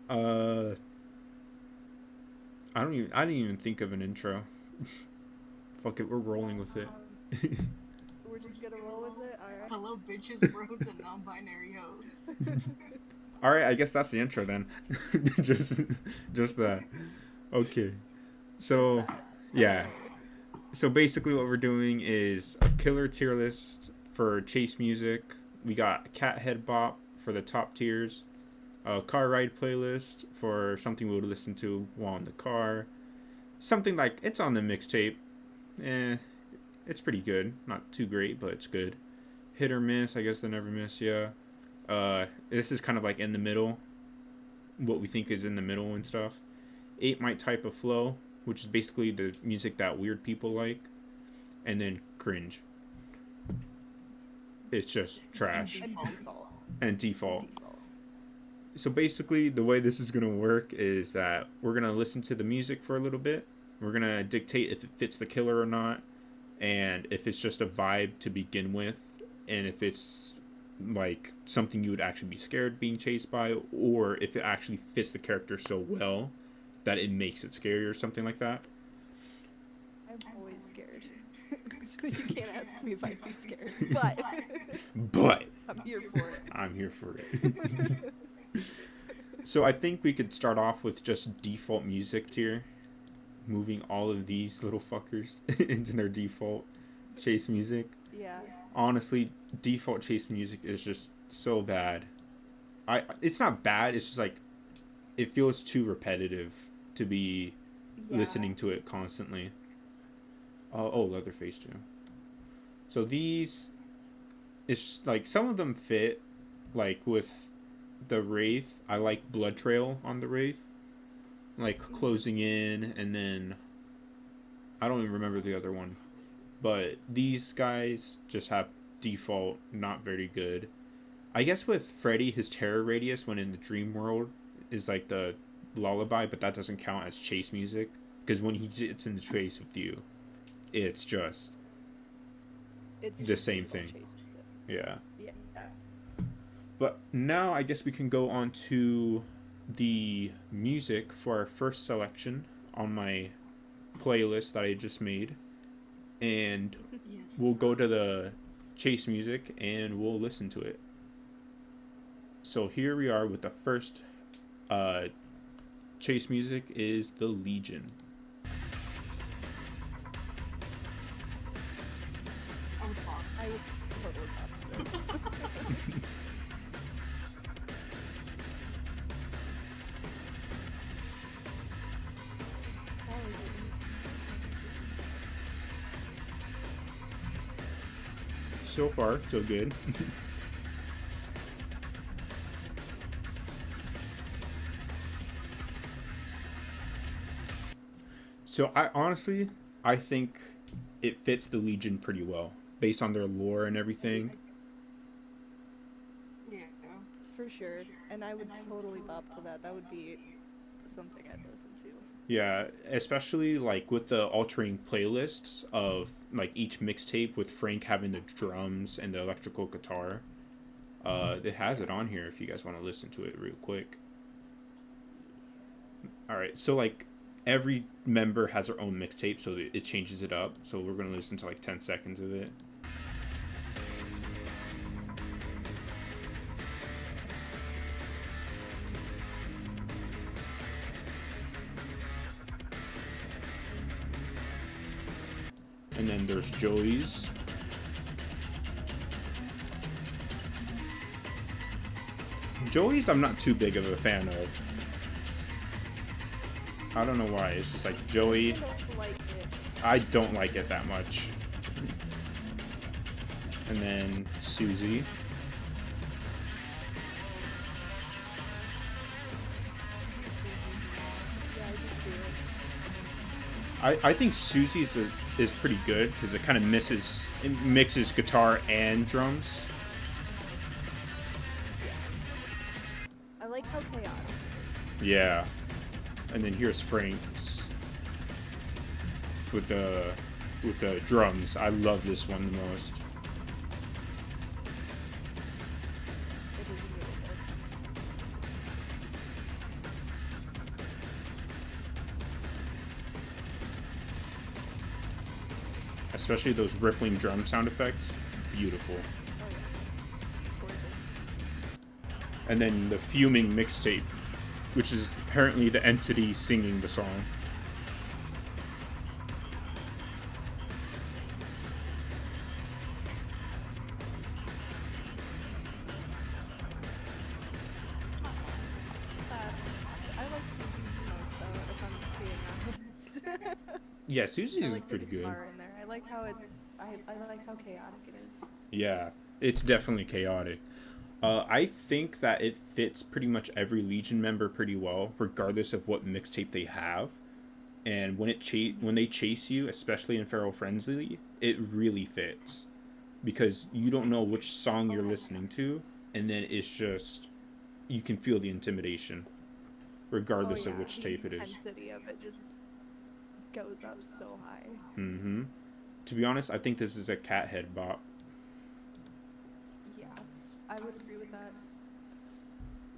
Uh, I didn't even think of an intro. Fuck it, we're rolling with it. We're just gonna roll with it. All right. Hello, bitches, bros, and non-binary hoes. All right, I guess that's the intro then. just, just that. Okay. Just So, that. yeah. Alright. So basically, what we're doing is a killer tier list for chase music. We got a cat head bop for the top tiers, a car ride playlist for something we would listen to while in the car. Something like it's on the mixtape. Eh, it's pretty good. Not too great, but it's good. Hit or miss, I guess they never miss. Yeah. This is kind of like in the middle. What we think is in the middle and stuff. 8 might type of flow, which is basically the music that weird people like, and then cringe. It's just trash And default. and default. Default. So basically, the way this is gonna work is that we're gonna listen to the music for a little bit. We're gonna dictate if it fits the killer or not, and if it's just a vibe to begin with, and if it's like something you would actually be scared being chased by, or if it actually fits the character so well that it makes it scary or something like that. I'm always scared. So you can't ask me if I'd be scared. But But I'm here for it. I'm here for it. So I think we could start off with just default music tier, moving all of these little fuckers into their default chase music. Yeah. Honestly, default chase music is just so bad. It's not bad, it's just like it feels too repetitive to be Yeah. listening to it constantly. Oh, Leatherface too. So these, it's like some of them fit, like with the Wraith. I like Blood Trail on the Wraith, like closing in, and then I don't even remember the other one, but these guys just have default not very good. I guess with Freddy, his terror radius when in the dream world is like the lullaby, but that doesn't count as chase music because when he gets in the chase with you, it's just It's the just same default thing. chase music. Yeah. Yeah. But now I guess we can go on to the music for our first selection on my playlist that I just made. And Yes. we'll go to the chase music and we'll listen to it. So here we are with the first uh, chase music is the Legion. I would fuck. I would totally love this. So far, so good. So I honestly, I think it fits the Legion pretty well based on their lore and everything. Yeah. For sure. And I would totally bop to that. That would be something I'd listen to. Yeah, especially like with the altering playlists of like each mixtape with Frank having the drums and the electrical guitar. It has it on here if you guys want to listen to it real quick. All right, so like every member has their own mixtape, so it changes it up. So we're gonna listen to like 10 seconds of it. And then there's Joey's. Joey's I'm not too big of a fan of. I don't know why. It's just like Joey. I don't like it. I don't like it that much. And then Susie. Yeah, I do too. I think Susie's is pretty good because it kind of mixes guitar and drums. I like how chaotic it is. Yeah. And then here's Frank's with the drums. I love this one the most. It is really good. especially those rippling drum sound effects. Beautiful. Oh yeah. Gorgeous. And then the Fuming mixtape, which is apparently the entity singing the song. Sad. I like Susie's the most though, if I'm being honest. Yeah, I Susie's is like the pretty good. guitar in there. I like how it's. I like how chaotic it is. Yeah, it's definitely chaotic. I think that it fits pretty much every Legion member pretty well, regardless of what mixtape they have. And when they chase you, especially in Feral Frenzy, it really fits because you don't know which song you're listening to, and then it's just you can feel the intimidation, Oh regardless yeah, of which the tape it is. intensity of it just goes up so high. Mm-hmm. To be honest, I think this is a cat head bop. Yeah, I would agree with that.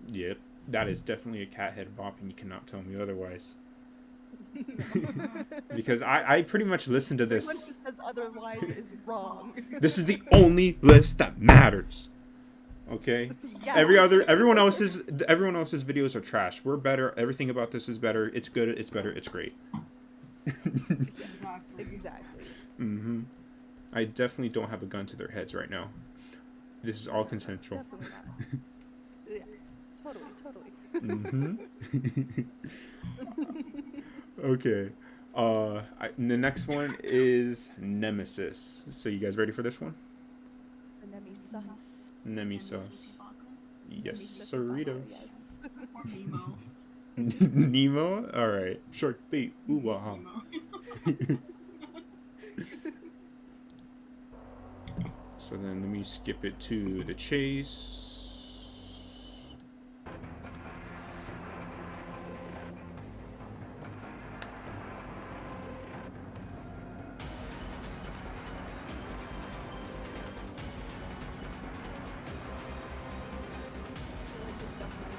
Yep, that is definitely a cat head bop, and you cannot tell me otherwise. Because I pretty much listened to Everyone who this. says otherwise is wrong. This is the only list that matters. Okay? Yes. Everyone else's videos are trash. We're better. Everything about this is better. It's good. It's better. It's great. Yes, Exactly. exactly. Mm-hmm. I definitely don't have a gun to their heads right now. This is all consensual. Definitely not. Yeah, totally. Mm-hmm. Okay. The next one is Nemesis. So you guys ready for this one? The Nemesis. Nemesis. Yes, Nemesis sirrito. Yes. Or Nemo. Nemo? Alright. Shark bait. Ooh, wow. Nemo. So then let me skip it to the chase. I feel like this definitely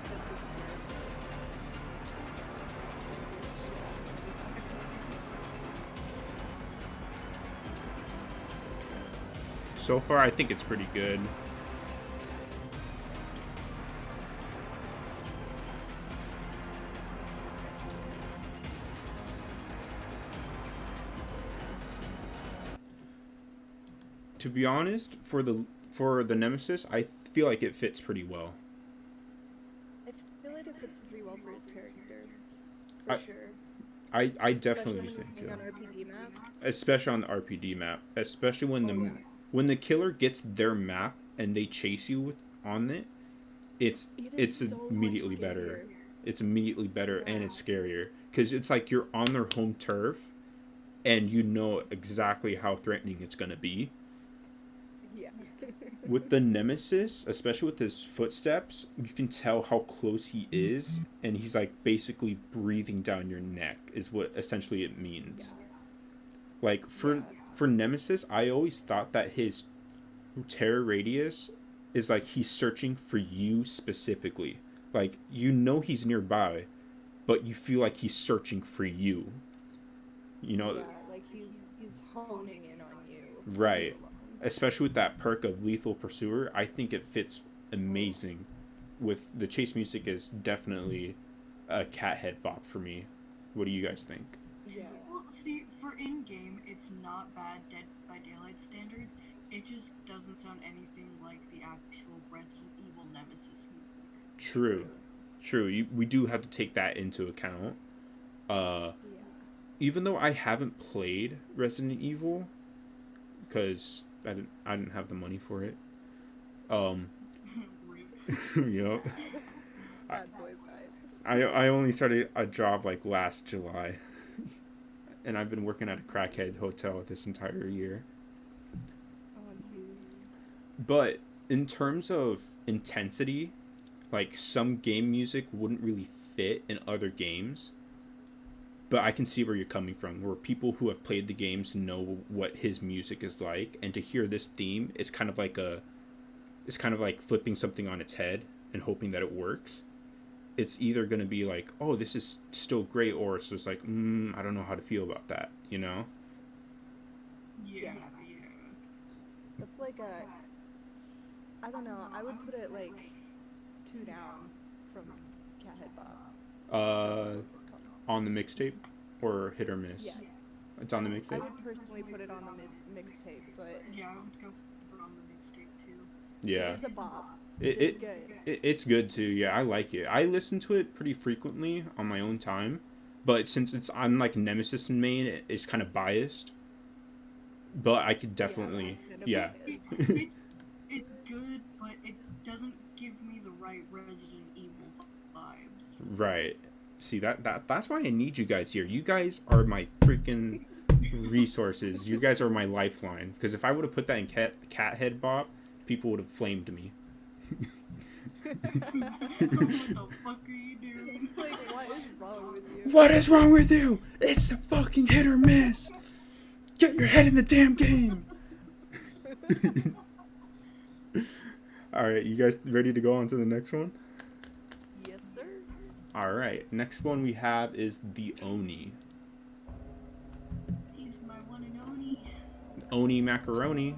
fits his character. So far, I think it's pretty good. To be honest, for the Nemesis, I feel like it fits pretty well. I feel like it fits pretty well for his character. I- For sure. I definitely Especially think, on RPD map. especially on the RPD map, especially when Oh, yeah. when the killer gets their map and they chase you on it, it's It it's is so much immediately better. scarier. It's immediately better and Yeah. it's scarier because it's like you're on their home turf, and you know exactly how threatening it's gonna be. Yeah. With the Nemesis, especially with his footsteps, you can tell how close he is, and he's like basically breathing down your neck is what essentially it means. Yeah. Like Yeah. for Nemesis, I always thought that his terror radius is like he's searching for you specifically. Like you know he's nearby, but you feel like he's searching for you. You know, Yeah, like he's honing in on you. right. You alone. Especially with that perk of Lethal Pursuer, I think it fits amazing. With the chase music is definitely a cat head bop for me. What do you guys think? Yeah. Well, see, for in-game, it's not bad Dead by Daylight standards. It just doesn't sound anything like the actual Resident Evil Nemesis music. True. We do have to take that into account. Yeah. Even though I haven't played Resident Evil, because I didn't have the money for it. Rip. Yep. Sad boy vibes. I only started a job like last July, and I've been working at a crackhead hotel this entire year. Oh jeez. But in terms of intensity, like some game music wouldn't really fit in other games. But I can see where you're coming from, where people who have played the games know what his music is like, and to hear this theme, it's kind of like flipping something on its head and hoping that it works. It's either going to be like, oh, this is still great, or it's just like, I don't know how to feel about that, you know? Yeah, Yeah. yeah. That's like a, I don't know, I would put it like 2 down from Cat Head Bob. Uh, It's called. on the mixtape or hit or miss? Yeah, It's on the I mixtape. would personally put it on the mixtape, but Yeah, I would go for on the mixtape too. it Yeah, is a bop. it, It is it good. it's good too. Yeah, I like it. I listen to it pretty frequently on my own time, but since I'm like Nemesis in main, it's kind of biased. But I could Yeah, definitely, kind of yeah. See, biased. it's good, but it doesn't give me the right Resident Evil vibes. Right. See that's why I need you guys here. You guys are my freaking resources. You guys are my lifeline. Because if I would have put that in cat head bop, people would have flamed me. What the fuck are you doing? Like, what is wrong with you? What is wrong with you? It's a fucking hit or miss. Get your head in the damn game. All right, you guys ready to go on to the next one? Yes, sir. All right, next one we have is the Oni. He's my one and only. Oni macaroni.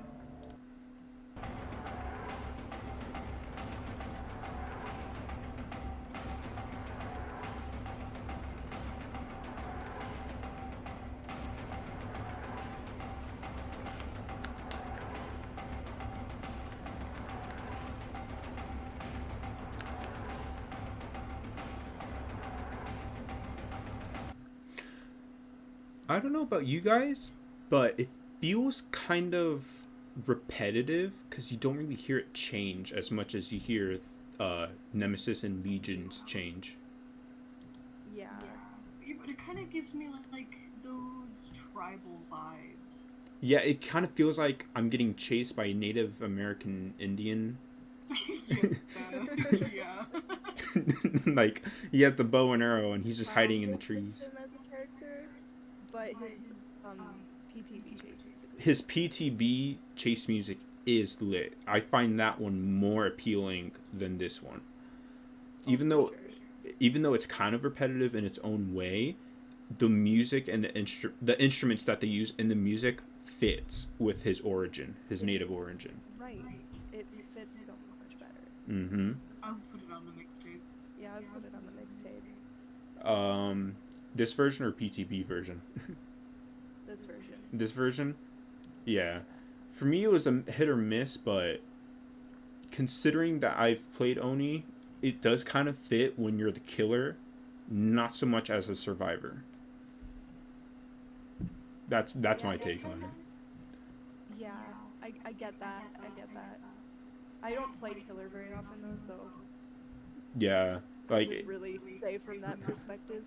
I don't know about you guys, but it feels kind of repetitive because you don't really hear it change as much as you hear Nemesis and Legions change. Yeah. Yeah, but it kind of gives me like those tribal vibes. Yeah, it kind of feels like I'm getting chased by a Native American Indian. Yeah. Like, he has the bow and arrow and he's just hiding in the Fits trees. him as a character, but his PTV chase music. His PTB chase music is lit. I find that one more appealing than this one. Even though it's kind of repetitive in its own way, the music and the instruments that they use in the music fits with his origin, his native origin. Right. It fits so much better. Mm-hmm. I'll put it on the mixtape. Yeah, I'd put it on the mixtape. This version or PTB version? This version. This version? Yeah. For me, it was a hit or miss, but considering that I've played Oni, it does kind of fit when you're the killer, not so much as a survivor. That's my take on it. Yeah, I get that. I get that. I don't play killer very often though, so Yeah, I like would really say from that perspective.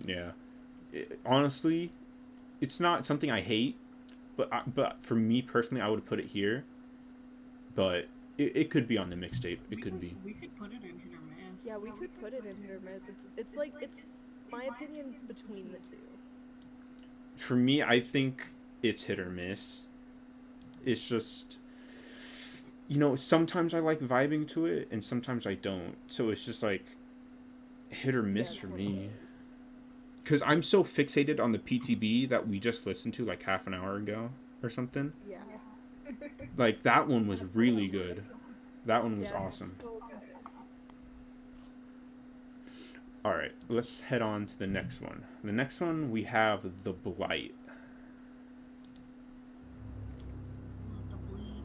yeah. Honestly, it's not something I hate, but for me personally, I would put it here. But it could be on the mixtape. It could be. We could put it in hit or miss. Yeah, we could put it in hit or miss. It's like my opinion is between the two. For me, I think it's hit or miss. It's just, sometimes I like vibing to it, and sometimes I don't. So it's just like hit or miss for me. Because I'm so fixated on the PTB that we just listened to like half an hour ago or something. Yeah. Like, that one was really good. That one was Yeah, it's awesome. so good. All right, let's head on to the next one. The next one, we have the Blight. The bleed.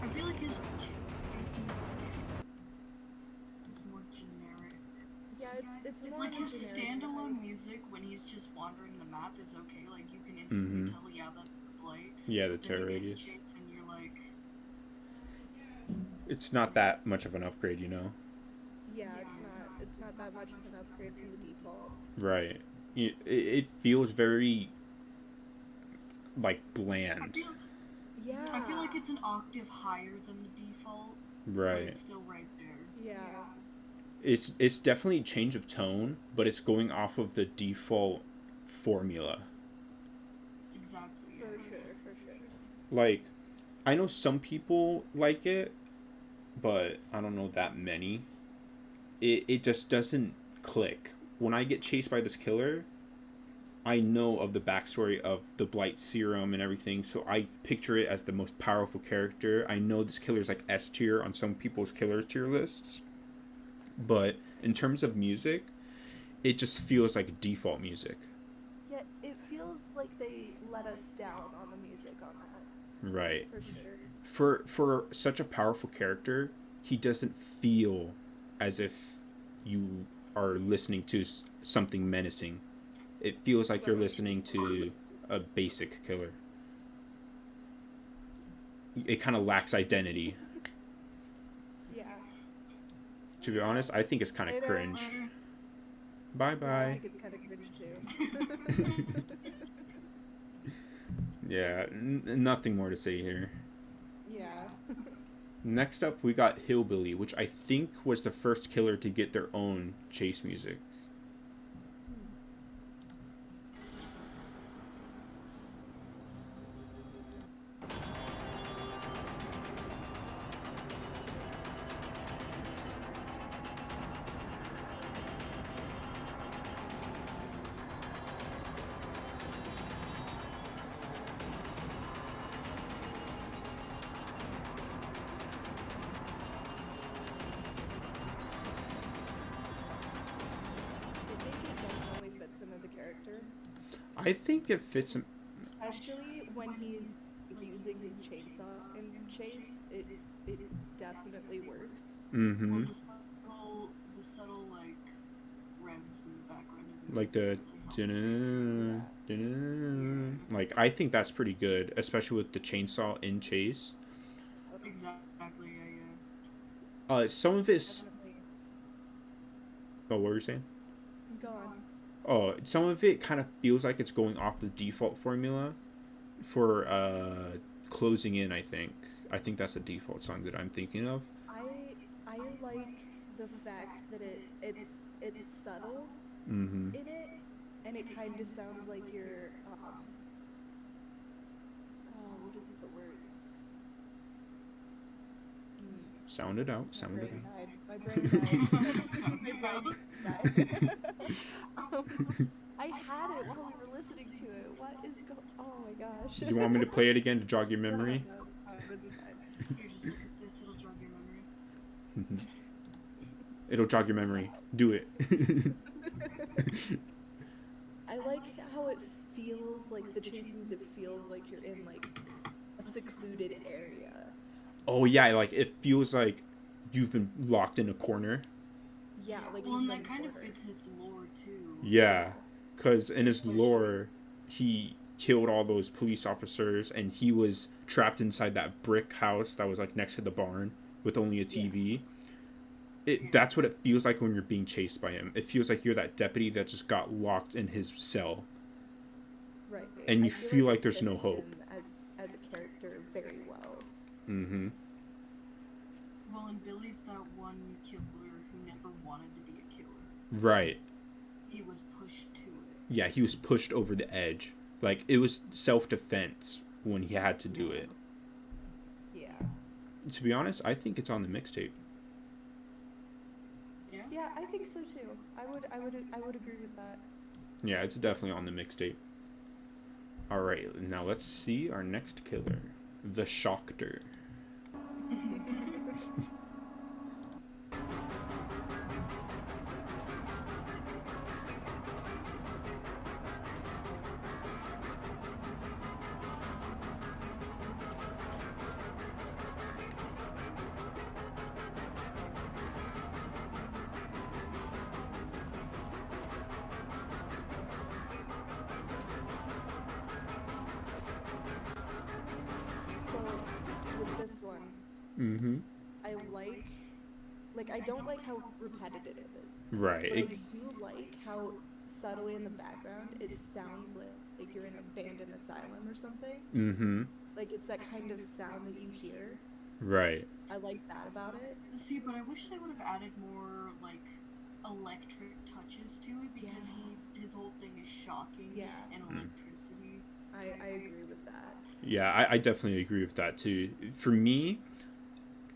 I feel like his music is more generic. Yeah, it's more Like of a his generic standalone sound. music when he's just wandering the map is okay. Like you can instantly Mhm. tell, yeah, that's the Blight. Yeah, the But then terror you get radius. chased and you're like, It's not that much of an upgrade, Yeah, it's not that much of an upgrade from the default. Right. It feels very, like, I bland. feel, Yeah. I feel like it's an octave higher than the default, but Right. it's still right there. Yeah. It's definitely a change of tone, but it's going off of the default formula. Exactly. For Yeah. sure, for sure. Like, I know some people like it, but I don't know that many. It just doesn't click. When I get chased by this killer, I know of the backstory of the Blight serum and everything, so I picture it as the most powerful character. I know this killer's like S tier on some people's killer tier lists, but in terms of music, it just feels like default music. Yet it feels like they let us down on the music on that, Right. for sure. For such a powerful character, he doesn't feel as if you are listening to something menacing. It feels like you're Right. listening to a basic killer. It kind of lacks identity. Yeah. To be honest, I think it's kind of Later. cringe. Bye Yeah, I bye. think it's kind of cringe too. Yeah, nothing more to say here. Yeah. Next up, we got Hillbilly, which I think was the first killer to get their own chase music. I think it definitely fits him as a character. I think it fits him. Especially when he's using his chainsaw in Chase. It definitely works. Well, Mm-hmm. the subtle like revs in the background of the Like music the really help it. like I think that's pretty good, especially with the chainsaw in Chase. Exactly, yeah, Some of it's Definitely oh, what were you saying? gone. Oh, some of it kind of feels like it's going off the default formula for closing in. I think that's a default song that I'm thinking of. I like the fact that it's subtle Mm-hmm. in it, and it kind of sounds like you're oh, what is the words? Hmm, Sound it out. my Sound it brain out. died. My brain died. Sound My it brain out. died. I had it while we were listening to it. What is go? Oh my gosh. You want me to play it again to jog your No, memory? no, it's fine. It's fine. Here, just look at this, it'll jog your memory. It'll jog your memory. Do it. I like how it feels like the chase music feels like you're in like a secluded area. Oh yeah, like it feels like you've been locked in a corner. Yeah, like Well, you've and been that kind of cornered. fits his lore too. Yeah, because in his Especially- lore, he killed all those police officers, and he was trapped inside that brick house that was like next to the barn with only a TV. That's what it feels like when you're being chased by him. It feels like you're that deputy that just got locked in his cell, Right. and you I feel like it there's no fits hope. him as a character very well. Mm-hmm. Well, and Billy's that one killer who never wanted to be a killer. Right. He was pushed to it. Yeah, he was pushed over the edge. Like it was self-defense when he had to do it. Yeah. To be honest, I think it's on the mixtape. Yeah? Yeah, I think so too. I would agree with that. Yeah, it's definitely on the mixtape. All right, now let's see our next killer, the Shockter. So with this one, Mm-hmm. I like I don't like how repetitive it is. Right. But I do like how subtly in the background it sounds like you're in an abandoned asylum or something. Mm-hmm. Like it's that kind of sound that you hear. Right. I like that about it. See, but I wish they would have added more, like, electric touches to it, because Yeah. his whole thing is shocking Yeah. and electricity. I agree with that. Yeah, I definitely agree with that too. For me,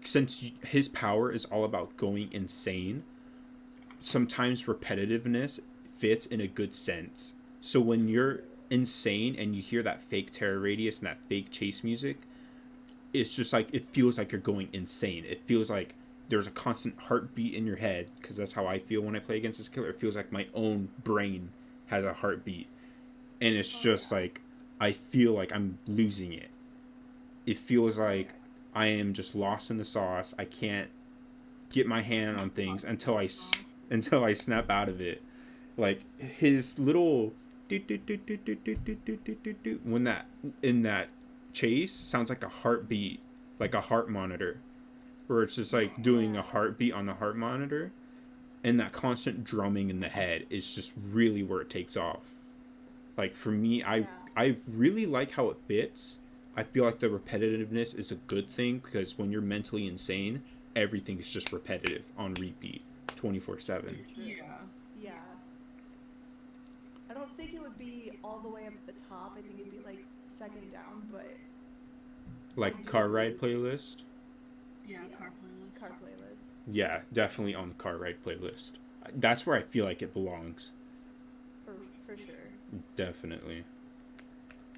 since his power is all about going insane, sometimes repetitiveness fits in a good sense. So when you're insane and you hear that fake terror radius and that fake chase music, it's just like it feels like you're going insane. It feels like there's a constant heartbeat in your head because that's how I feel when I play against this killer. It feels like my own brain has a heartbeat, and it's Oh just yeah. like I feel like I'm losing it. It feels Oh like yeah. I am just lost in the sauce. I can't get my hand on things Lost in the sauce. until I snap out of it. Like his little when that in that chase sounds like a heartbeat, like a heart monitor, where it's just like Yeah. doing a Yeah. heartbeat on the heart monitor, and that constant drumming in the head is just really where it takes off. Like for me, Yeah. I really like how it fits. I feel like the repetitiveness is a good thing because when you're mentally insane, everything is just repetitive on repeat, 24/7. True, true. Yeah. Yeah. I don't think it would be all the way up at the top. I think it'd be like second down, but I Like do car ride agree. playlist. Yeah, Yeah. car playlist. Car playlist. Yeah, definitely on the car ride playlist. That's where I feel like it belongs. For sure. Definitely.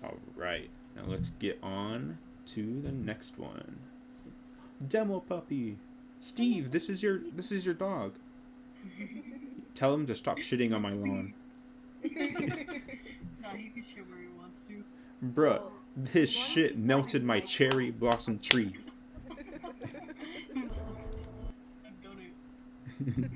All right. Now let's get on to the next one. Demo puppy. Steve, this is your dog. Tell him to stop shitting on my lawn. No, he can shit where he wants to. Bruh, Well, his as long as shit he's not melted in my my cherry car. blossom tree. It sucks to suck, don't it?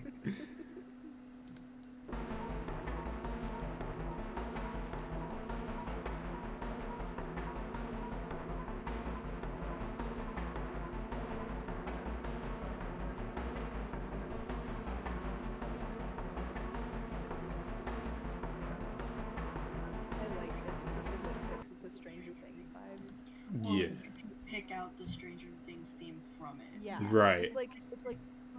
I like this because it fits with the Stranger Things vibes. Well, Yeah. you can pick out the Stranger Things theme from it. Yeah, Right. it's like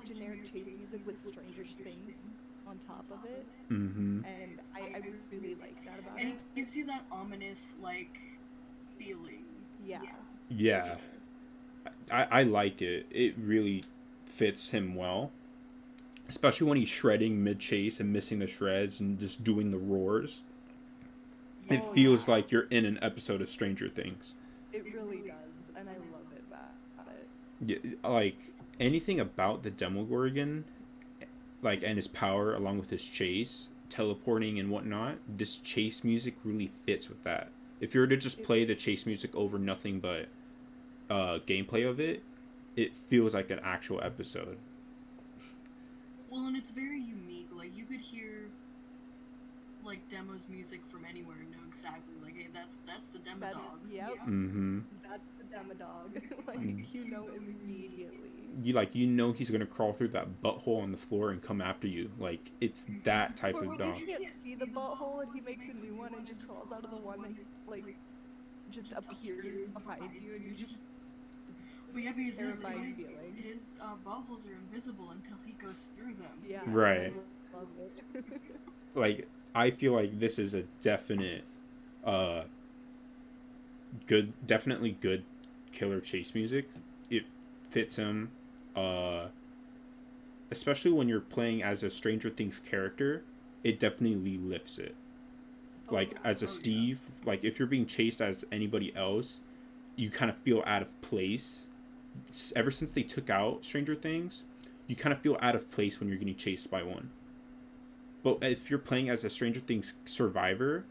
generic chase music with Stranger Things on top of it, Mm-hmm. and I really like that about And it. it gives you that ominous, like, feeling. Yeah, for Yeah. sure. I like it. It really fits him well. Especially when he's shredding mid chase and missing the shreds and just doing the roars. It Oh feels yeah, like you're in an episode of Stranger Things. it really does, and I love it about it. Yeah, like anything about the Demogorgon, like and his power along with his chase, teleporting and whatnot, this chase music really fits with that. If you were to just It play the chase music over nothing but gameplay of it, it feels like an actual episode. Well, and it's very unique. Like, you could hear, like, Demo's music from anywhere and know exactly, like, hey, that's the Demo that's dog. yep, Mm-hmm. that's the Demodog. Like you know immediately. You know he's gonna crawl through that butthole on the floor and come after you. Like it's that type Or of when you dog. can't see the butthole and he makes a new one and just crawls out of the one that like just appears behind you and you just Well, yeah, because terrifying feeling. his buttholes are invisible until he goes through them. Yeah, Right. I love it. Like I feel like this is a definite, uh, definitely good killer chase music. It fits him, uh, especially when you're playing as a Stranger Things character. It definitely lifts it. Like as a Oh, yeah. Steve, like if you're being chased as anybody else, you kind of feel out of place. Ever since they took out Stranger Things, you kind of feel out of place when you're getting chased by one. But if you're playing as a Stranger Things survivor,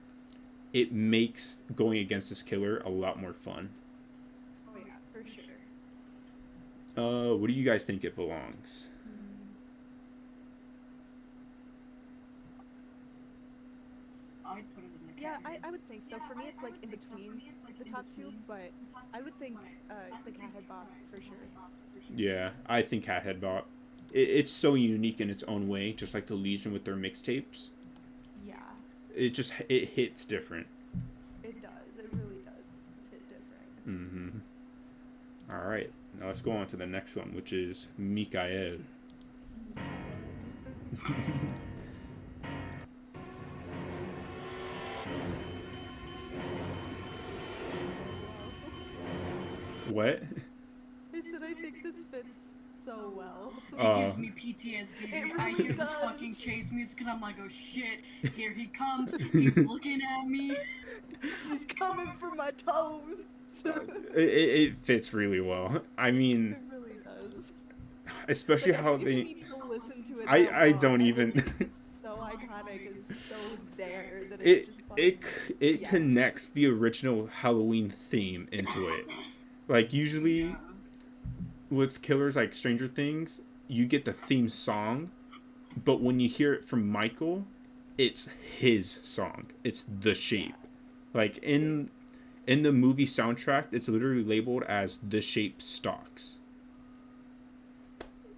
it makes going against this killer a lot more fun. Oh yeah, for sure. What do you guys think it belongs? I'd put it in the Yeah, category. I would think so. For me, it's like in between the top two, but I would think the Cathead Bop for sure. Yeah, I think Cathead Bop. It's so unique in its own way, just like the Legion with their mixtapes. Yeah, It hits different. it does. It really does hit different. Mm-hmm. All right, now let's go on to the next one, which is Mikael. What? I said I think this fits so well. It gives me PTSD. It I really hear this fucking does. chase music and I'm like, oh shit, here he comes. He's looking at me. He's coming for my toes. It fits really well. I mean, It really does. especially Like, I how don't even they. need to listen to it that I long. don't I think even. it's just so iconic. It's so there that it's it just it fucking it yes. connects the original Halloween theme into it. Like usually Yeah. with killers like Stranger Things, you get the theme song, but when you hear it from Michael, it's his song. It's The Yeah. Shape. Like It, in the movie soundtrack, it's literally labeled as The Shape Stalks.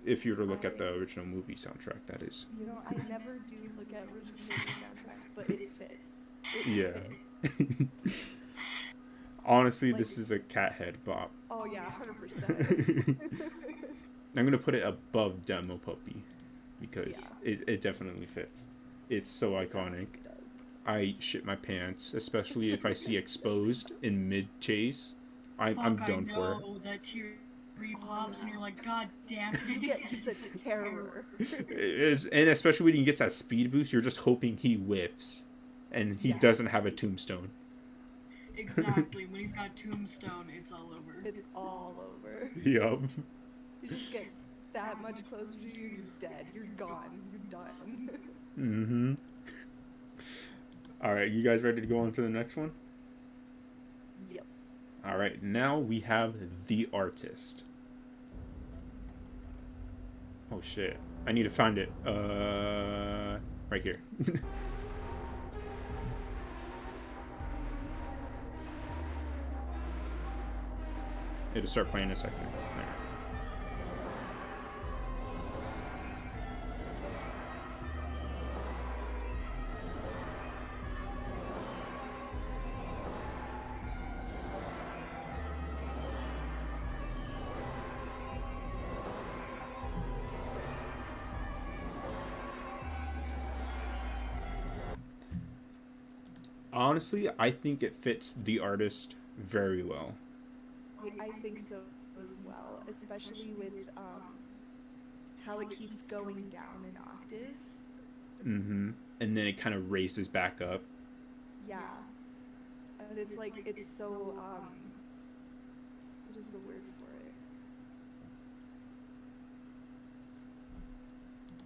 If you were to look at I, the original movie soundtrack, that is. I never do look at original movie soundtracks, but it fits. It Yeah. fits. Honestly, Like, this is a cat head bop. oh yeah, 100%. I'm gonna put it above Demo Puppy because Yeah. it definitely fits. It's so iconic. It does. I shit my pants, especially if I see exposed in mid chase. I'm Fuck, I done for. know. That tear Oh, pops and yeah. you're like, god damn it. You get the terror. And especially when he gets that speed boost, you're just hoping he whiffs, and he Yes. doesn't have a tombstone. Exactly. When he's got Tombstone, it's all over. It's all over. Yup. He just gets that much closer to you, you're dead. You're gone. You're done. Mm-hmm. All right, you guys ready to go on to the next one? Yes. All right, now we have The Artist. Oh shit. I need to find it. Right here. It'll start playing in a second. There. Honestly, I think it fits The Artist very well. I think so as well, especially with how it keeps going down an octave. Mm-hmm. And then it kind of races back up. Yeah. And it's like, it's so, what is the word for it?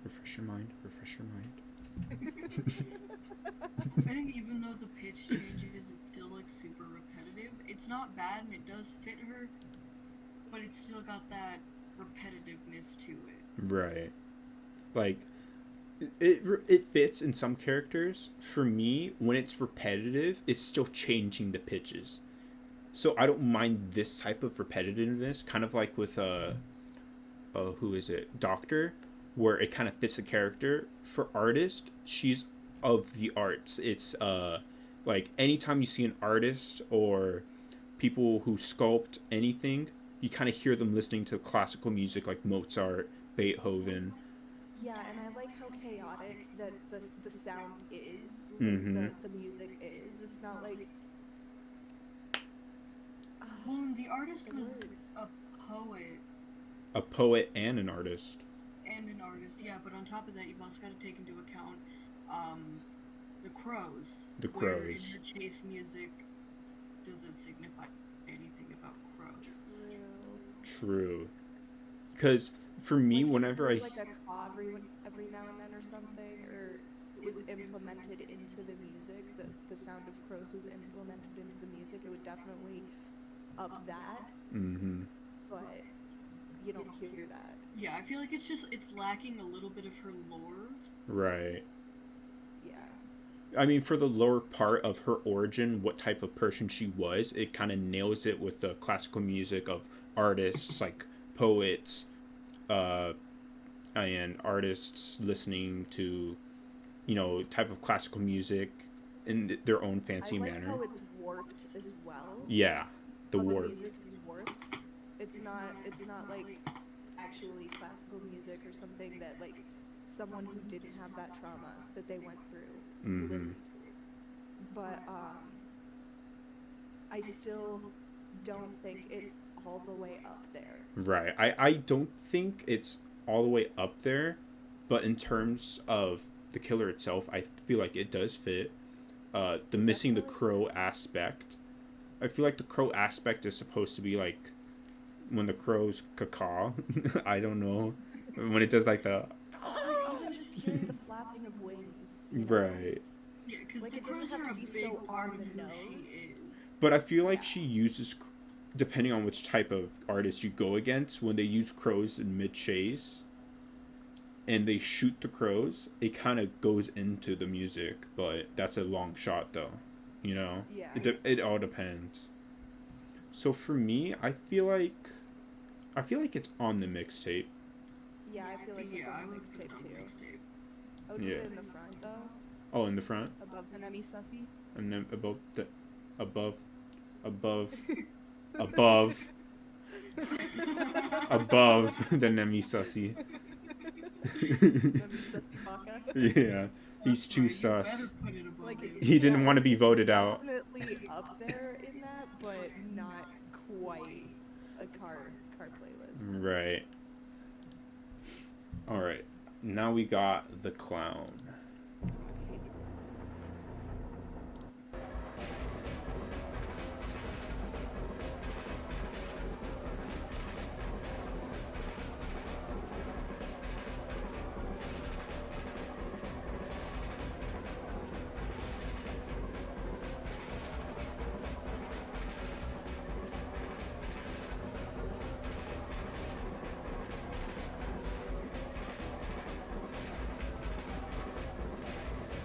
Refresh your mind. Refresh your mind. I think even though the pitch changes, it's still like super repetitive. It's not bad and it does fit her, but it's still got that repetitiveness to it. Right. Like it fits in some characters. For me, when it's repetitive, it's still changing the pitches. So I don't mind this type of repetitiveness, kind of like with who is it? Doctor, where it kind of fits the character. For artist, she's of the arts. It's like anytime you see an artist or people who sculpt anything, you kind of hear them listening to classical music like Mozart, Beethoven. Yeah, and I like how chaotic that the sound is, like Mm-hmm. the music is. It's not like Well, and the artist the was words. a poet A poet and an artist. and an artist, yeah, but on top of that, you've also got to take into account um, the crows. The Where in crows. her chase music, does it signify anything about crows? True. Because for me, Like, whenever if I it was like a caw every now and then or something, or it was implemented into the music, the sound of crows was implemented into the music, it would definitely up that, mm-hmm. but you don't hear that. Yeah, I feel like it's lacking a little bit of her lore. Right. Yeah. I mean, for the lower part of her origin, what type of person she was, it kind of nails it with the classical music of artists like poets, and artists listening to, type of classical music in their own fancy I like manner. how it's warped as well. Yeah, the How warp. the music is warped. It's not like actually classical music or something that like someone who didn't have that trauma that they went through Mm-hmm. listened to. But I still don't think it's all the way up there. Right. I don't think it's all the way up there, but in terms of the killer itself, I feel like it does fit. The It missing the definitely crow fits. aspect. I feel like the crow aspect is supposed to be like when the crows cacaw. I don't know. When it does like the Or even just hearing the flapping of wings, right. Yeah, because Like the it doesn't crows have are to a be big so part on of the who she nose. is. But I feel like Yeah. she uses, depending on which type of artist you go against, when they use crows in mid chase and they shoot the crows, it kind of goes into the music, but that's a long shot though. You know, Yeah. it all depends. So for me, I feel like it's on the mixtape. Yeah, I feel like it's Yeah, on I the would put it mixtape on the too. mixtape. I would put Yeah. it in the front though, Oh, in the front, above the Nemi Sussy. and then above, above, above, above the Nemi Sussy. Nemi Sussy Baka. Yeah, he's That's too right, you sus. better put it above Like, you. He yeah, didn't want to like be it's voted out. definitely up there in that, but not quite a car playlist. Right. All right. Now we got the clown. God, I hate the clown.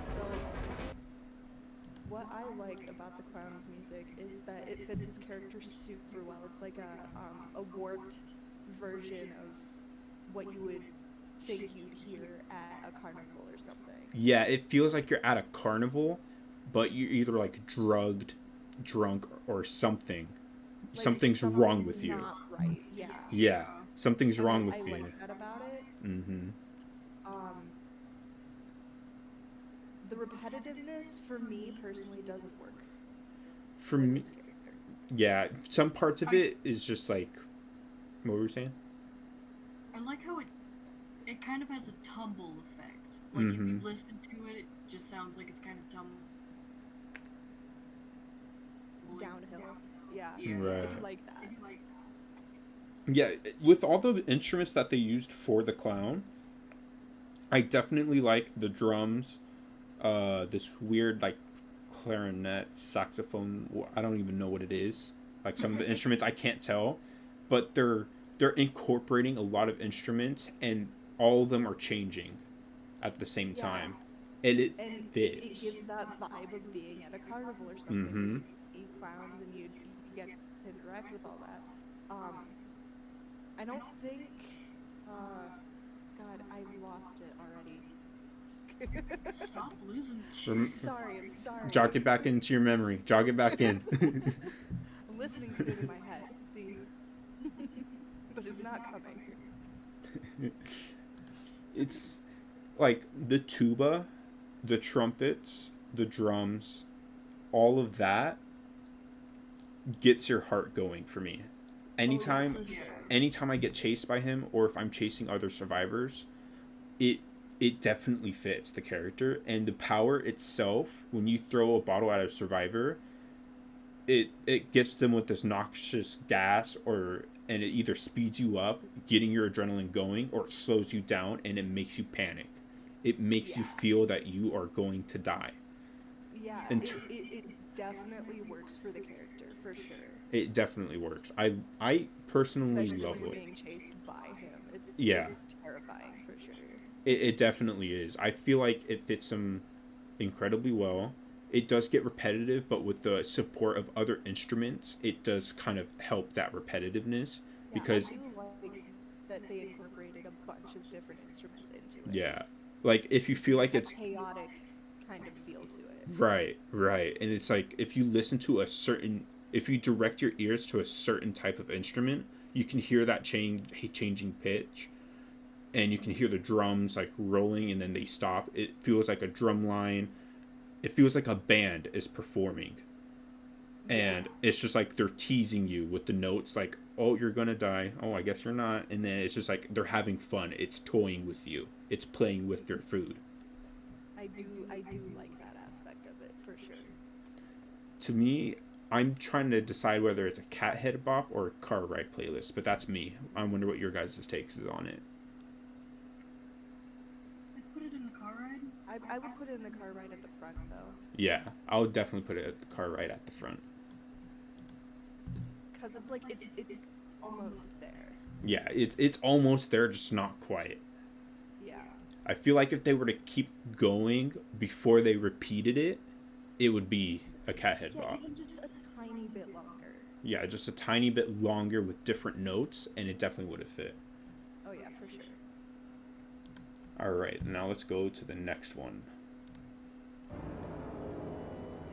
So, what I like about the clown's music is that it fits his character super well. It's like a warped version of what you would think you'd hear at a carnival or something. Yeah, it feels like you're at a carnival, but you're either like drugged, drunk, or something. Like Something's wrong something's with you. not right. Yeah. Yeah, Yeah. something's And wrong I with you. like that about it. Mm-hmm. Um, the repetitiveness for me personally doesn't work For with me, this character. yeah, some parts of I it is just like, what were we saying? I like how it kind of has a tumble effect. Like if Mm-hmm. you listen to it, it just sounds like it's kind of tumbling Downhill. Yeah. Yeah. I Right. do like that. Yeah, with all the instruments that they used for the clown, I definitely like the drums, this weird like clarinet, saxophone. I don't even know what it is. Like some of the instruments I can't tell, but they're incorporating a lot of instruments and all of them are changing at the same Yeah. time, and it And it fits. gives that vibe of being at a carnival or something where Mm-hmm. you see clowns and you get to interact with all that. I don't think. God, I lost it already. Stop losing Rem- shit. Sorry, I'm sorry. Jog it back into your memory. Jog it back in. I'm listening to it in my head. See, but it's not coming. It's like the tuba, the trumpets, the drums, all of that gets your heart going for me. Anytime Oh, yeah, for Yeah. sure. anytime I get chased by him or if I'm chasing other survivors, it it definitely fits the character and the power itself. When you throw a bottle at a survivor, it gets them with this noxious gas, or and it either speeds you up, getting your adrenaline going, or it slows you down and it makes you panic. It makes you Yeah. feel that you are going to die. Yeah, And it definitely works for the character, for sure. it definitely works. I personally Especially love when you're it. being chased by him. Yeah, It's terrifying, for sure. it definitely is. I feel like it fits him incredibly well. It does get repetitive, but with the support of other instruments, it does kind of help that repetitiveness Yeah, because I do like that they incorporated a bunch of different instruments into it. yeah, like if you feel It's like like it's a chaotic kind of feel to it. right, and it's like if you listen to a certain, if you direct your ears to a certain type of instrument, you can hear that changing pitch, and you can hear the drums like rolling and then they stop. It feels like a drum line. It feels like a band is performing. Yeah. And it's just like they're teasing you with the notes like, oh, you're gonna die, oh, I guess you're not, and then it's just like they're having fun, it's toying with you, it's playing with your food. I do like that aspect of it for sure. To me, I'm trying to decide whether it's a cat head bop or a car ride playlist, but that's me. I wonder what your guys' takes is on it. I'd put it in the car ride. I would put it in the car right at the front though, Yeah, I would definitely put it at the car right at the front. because it's like it's almost there. Yeah, it's almost there, just not quite. Yeah. I feel like if they were to keep going before they repeated it, it would be a cat head Yeah, bop. even just a tiny bit longer. Yeah, just a tiny bit longer with different notes, and it definitely would have fit. Oh yeah, for sure. All right, now let's go to the next one.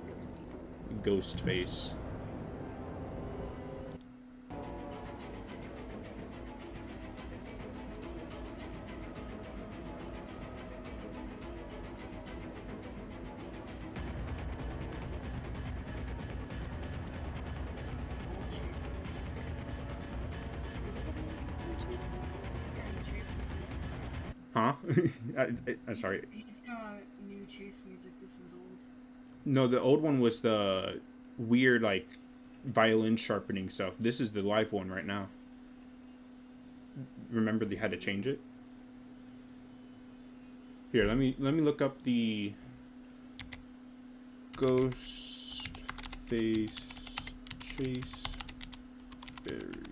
The ghosty. Ghost face. This is the old chase music. He's got new chase music. Huh? I'm sorry. He's got new chase music. This one's old. No, the old one was the weird like violin sharpening stuff. This is the live one right now. Remember they had to change it? Here, let me look up the ghost face chase variant.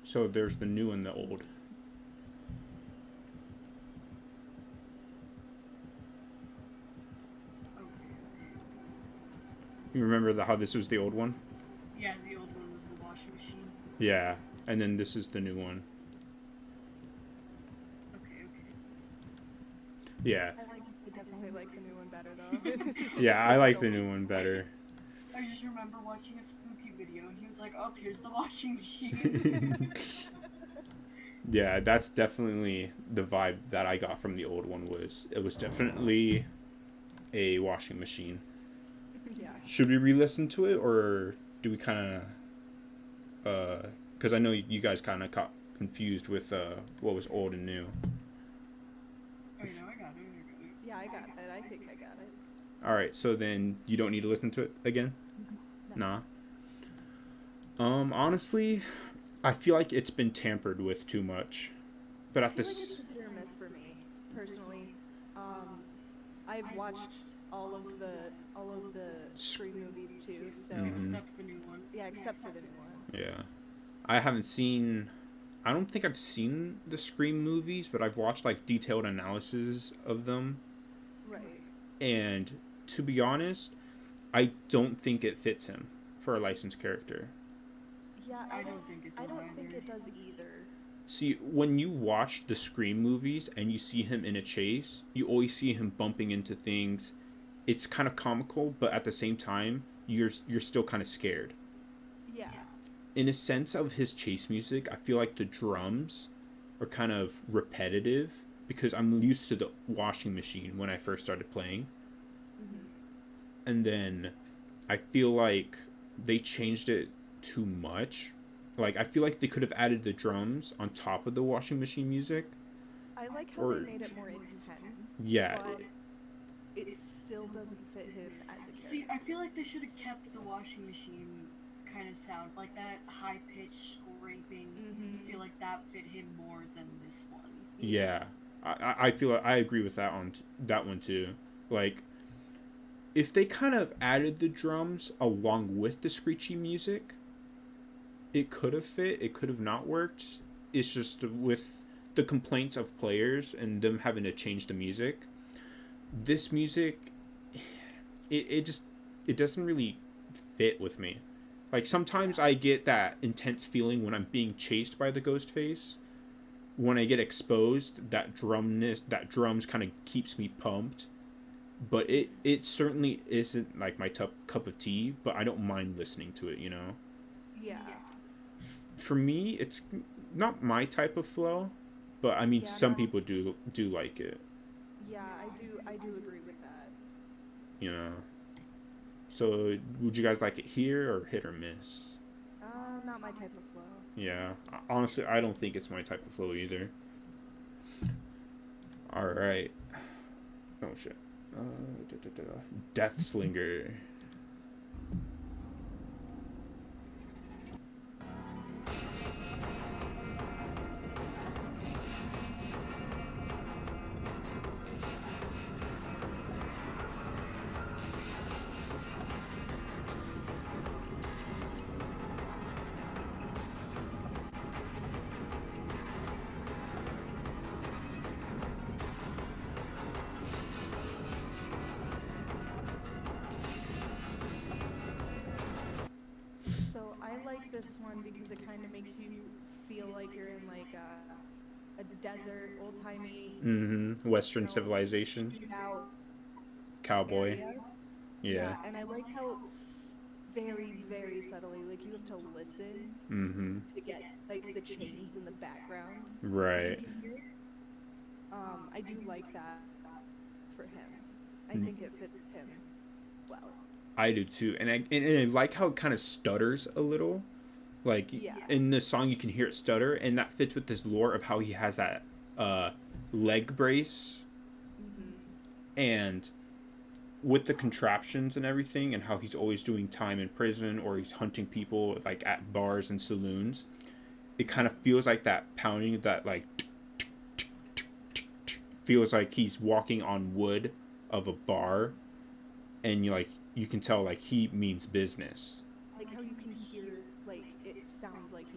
So there's the new and the old. Okay. You remember how this was the old one? Yeah, the old one was the washing machine. Yeah, and then this is the new one. Okay. Yeah. I definitely like the new one better though. Yeah, I It's like so the new one better. I just remember watching a spooky video and he was like, "Oh, here's the washing machine." Yeah, that's definitely the vibe that I got from the old one. It was definitely a washing machine. Yeah. Should we re-listen to it, or do we kind of because I know you guys kind of got confused with what was old and new. Oh, you know, I got it. Yeah, I got it. I think I got it. All right, so then you don't need to listen to it again? No. Nah. Honestly, I feel like it's been tampered with too much. But I at feel like this it's hit or miss for me, personally. I've watched all of the Scream movies too, so Mhm. Except the new one. yeah, except for the new one. Yeah. I don't think I've seen the Scream movies, but I've watched like detailed analysis of them. Right. And to be honest, I don't think it fits him for a licensed character. Yeah, I don't think it does I don't either. think it does either. See, when you watch the Scream movies and you see him in a chase, you always see him bumping into things. It's kind of comical, but at the same time, you're still kind of scared. Yeah. In a sense of his chase music, I feel like the drums are kind of repetitive because I'm used to the washing machine when I first started playing. Mm-hmm. And then I feel like they changed it too much. Like I feel like they could have added the drums on top of the washing machine music. I like how Or- they made it more intense. Yeah. But it still doesn't fit him as a See, character. I feel like they should have kept the washing machine kind of sound, like that high pitched scraping. Mhm. I feel like that fit him more than this one. Yeah. I feel like I agree with that one too. Like if they kind of added the drums along with the screechy music, it could have fit. It could have not worked. It's just with the complaints of players and them having to change the music. This music, it doesn't really fit with me. Like sometimes I get that intense feeling when I'm being chased by the ghost face. When I get exposed, that drums kind of keeps me pumped. But it certainly isn't like my cup of tea. But I don't mind listening to it. You know. Yeah. For me, it's not my type of flow. But I mean, Yeah, some no. people do like it. Yeah, I do agree with that. you know. So would you guys like it here or hit or miss? Not my type of flow. Yeah, honestly, I don't think it's my type of flow either. All right. Oh shit. Death Slinger. So I like this one because it kind of makes you feel like you're in like a desert, old timey, Mm-hmm. you Western know, civilization. shootout Cowboy. area. Yeah. Yeah, and I like how very, very subtly, like you have to listen Mm-hmm. to get like the chains in the background that you Right. can hear. I do like that for him. I Mm. think it fits him well. I do too, and I like how it kind of stutters a little. Like Yeah. in this song, you can hear it stutter, and that fits with this lore of how he has that uh, leg brace, Mm-hmm. and with the contraptions and everything, and how he's always doing time in prison or he's hunting people like at bars and saloons. It kind of feels like that pounding, that like feels like he's walking on wood of a bar, and you can tell like he means business. Like how you can hear like it sounds like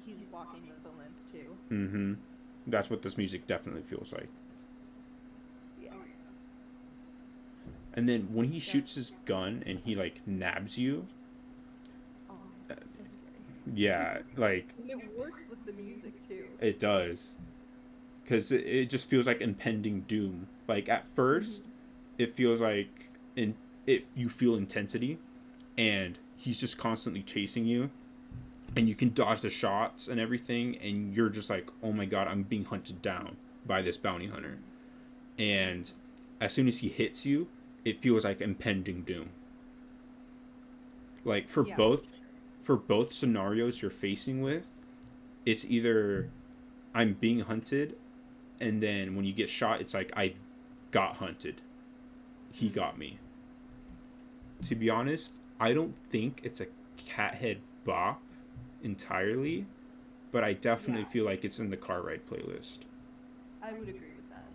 he's walking with a limp too. Mm-hmm. That's what this music definitely feels like. Yeah. Oh yeah. And then when he Yeah. shoots his gun and he like nabs you, Oh, it's so scary. yeah, like And it works with the music too. it does, because it just feels like impending doom. Like at first, Mm-hmm. it feels like in if you feel intensity, and he's just constantly chasing you, and you can dodge the shots and everything, and you're just like, oh my god, I'm being hunted down by this bounty hunter. And as soon as he hits you, it feels like impending doom. Like Yeah, for sure. for both scenarios you're facing with, it's either I'm being hunted, and then when you get shot, it's like I got hunted. He Mm-hmm. got me. To be honest, I don't think it's a cathead bop entirely, but I definitely Yeah, feel like it's in the car ride playlist. I would agree with that.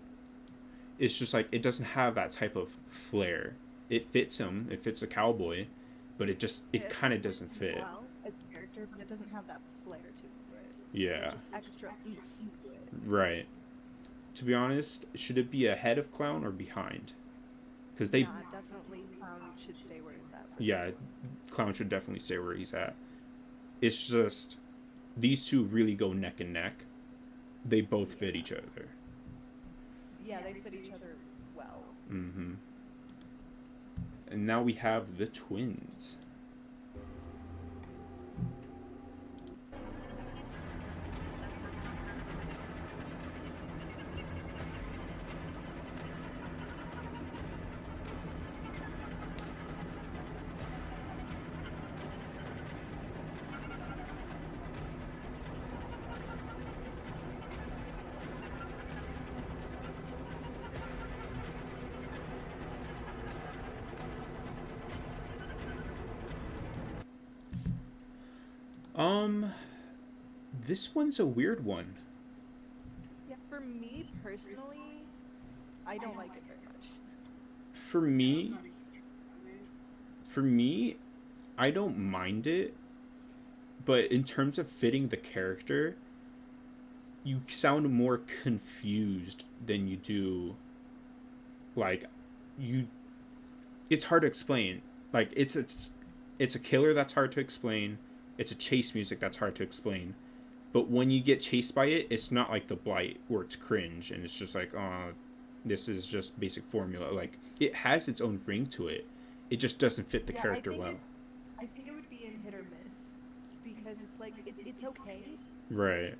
It's just like it doesn't have that type of flair. It fits him, it fits a cowboy, but it It kind of fits doesn't him fit. well as a character, but it doesn't have that flair to it. That Yeah, just extra oomph to it. right. To be honest, should it be ahead of Clown or behind? Because they, Nah, definitely should stay where it's at for this yeah, one. Clown should definitely stay where he's at. It's just these two really go neck and neck. They both fit Yeah. each other. Yeah, they fit each other well. Mm-hmm. And now we have the twins. Um, this one's a weird one. Yeah, for me personally, I don't like it very much. For Yeah, I'm me, not a huge fan of it. for me, I don't mind it, but in terms of fitting the character, you sound more confused than you do like you it's hard to explain. Like it's a killer that's hard to explain. It's a chase music that's hard to explain. But when you get chased by it, it's not like the Blight where it's cringe and it's just like, oh, this is just basic formula. Like it has its own ring to it. It just doesn't fit the Yeah, character well. I think it would be in hit or miss because it's like it's okay Right.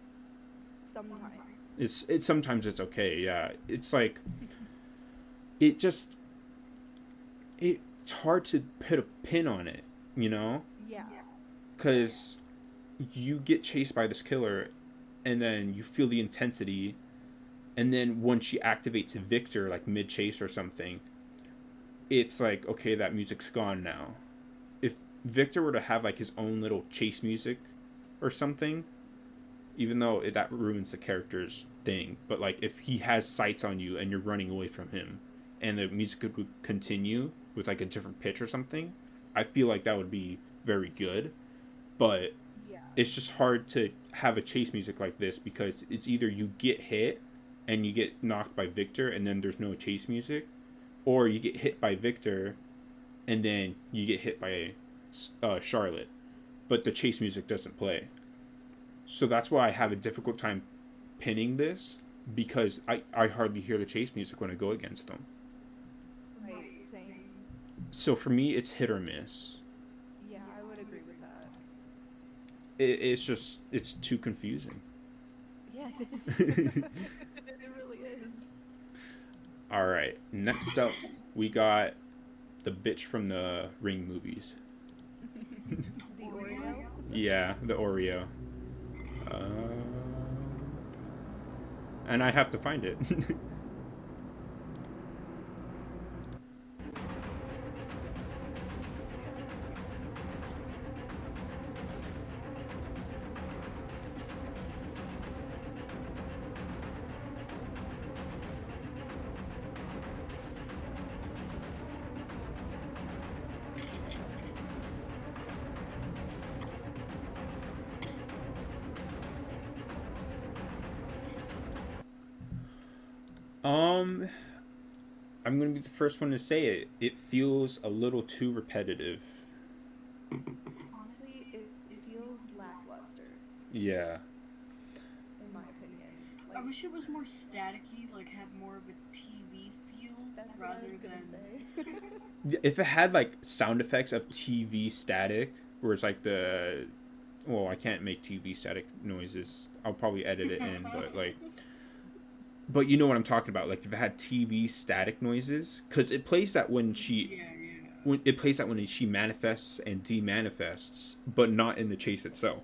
sometimes. It's sometimes it's okay. Yeah. It's like it just it's hard to put a pin on it, you know, Yeah. because you get chased by this killer, and then you feel the intensity, and then when she activates Victor like mid chase or something, it's like, okay, that music's gone now. If Victor were to have like his own little chase music or something, even though that ruins the character's thing, but like if he has sights on you and you're running away from him, and the music could continue with like a different pitch or something, I feel like that would be very good. But Yeah. it's just hard to have a chase music like this because it's either you get hit and you get knocked by Victor and then there's no chase music, or you get hit by Victor and then you get hit by Charlotte, but the chase music doesn't play. So that's why I have a difficult time pinning this, because I hardly hear the chase music when I go against them. Right. Same. So for me, it's hit or miss. Yeah, I would agree with that. It's too confusing. Yeah, it is. It really is. All right, next up, we got the bitch from the Ring movies. The Oreo. Yeah, the Oreo. And I have to find it. Um, I'm gonna be the first one to say it. It feels a little too repetitive. Honestly, it feels lackluster, Yeah. in my opinion. I Like, wish it was more staticky, like have more of a TV feel that's what I rather was gonna than. say. If it had like sound effects of TV static, where it's like well, I can't make TV static noises. I'll probably edit it in, but like, but you know what I'm talking about. Like if it had TV static noises, because it plays that when she, Yeah, yeah. when it plays that when she manifests and demanifests, but not in the chase itself.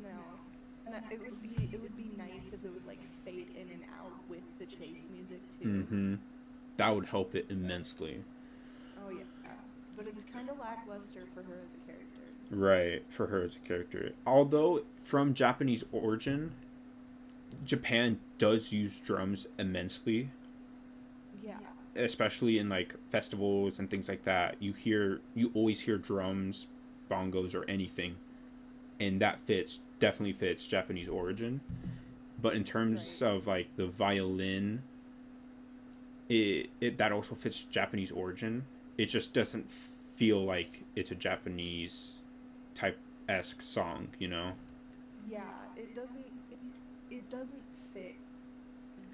No, and it would be nice if it would like fade in and out with the chase music too. Mm-hmm. That would help it immensely. Oh yeah, but it's kind of lackluster for her as a character. Right, for her as a character. Although from Japanese origin, Japan does use drums immensely, Yeah, especially in like festivals and things like that. You always hear drums, bongos, or anything, and that definitely fits Japanese origin. But in terms right. of like the violin, it that also fits Japanese origin. It just doesn't feel like it's a Japanese type esque song, you know? Yeah, it doesn't fit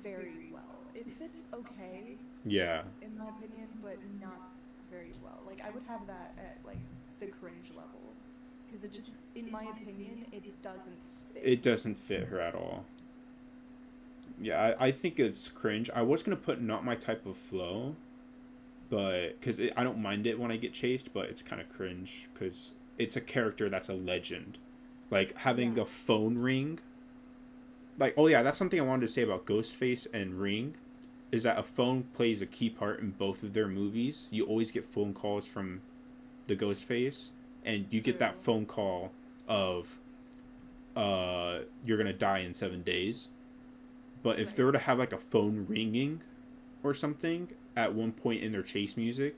very well. It fits okay, Yeah. in my opinion, but not very well. Like I would have that at like the cringe level, because it just, in my opinion, it doesn't fit. It doesn't fit her at all. Yeah, I think it's cringe. I was gonna put not my type of flow, but because I don't mind it when I get chased, but it's kind of cringe because it's a character that's a legend. Like having Yeah. a phone ring. Like, oh yeah, that's something I wanted to say about Ghostface and Ring, is that a phone plays a key part in both of their movies. You always get phone calls from the Ghostface, and you get that True. phone call of, you're gonna die in 7 days. But if they were Right. to have like a phone ringing or something at one point in their chase music,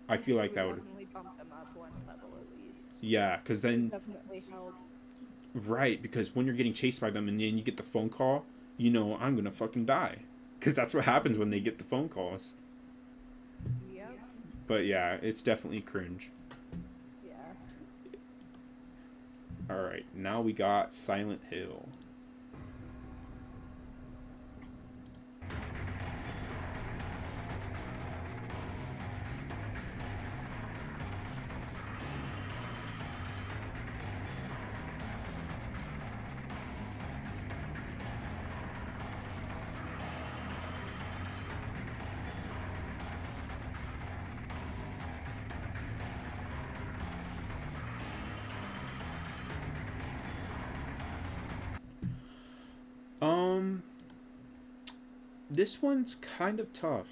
I feel like It that would would, definitely bump them up one level at least. yeah, because then, Definitely help. right, because when you're getting chased by them and then you get the phone call, you know, I'm gonna fucking die. Because that's what happens when they get the phone calls. Yep. But yeah, it's definitely cringe. Yeah. Alright, now we got Silent Hill. This one's kind of tough.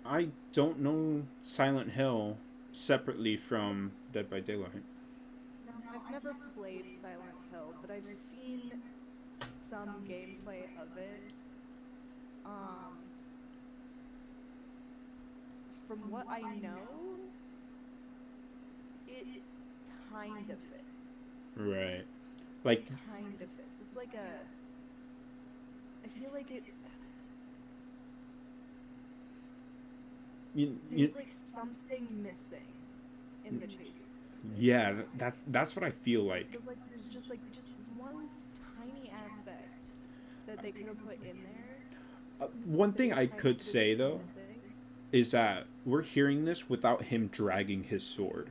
I don't know Silent Hill separately from Dead by Daylight. Now, I've never played Silent Hill, but I've seen some gameplay of it. Um, from what I know, it kind of fits. Right. It Like, kind of fits. It's like a. I feel like you there's like something missing in the chase music. yeah, that's what I feel It like. feels like there's just one tiny aspect that they could have put in there One that thing is I kind could that is say just though missing. is that we're hearing this without him dragging his sword.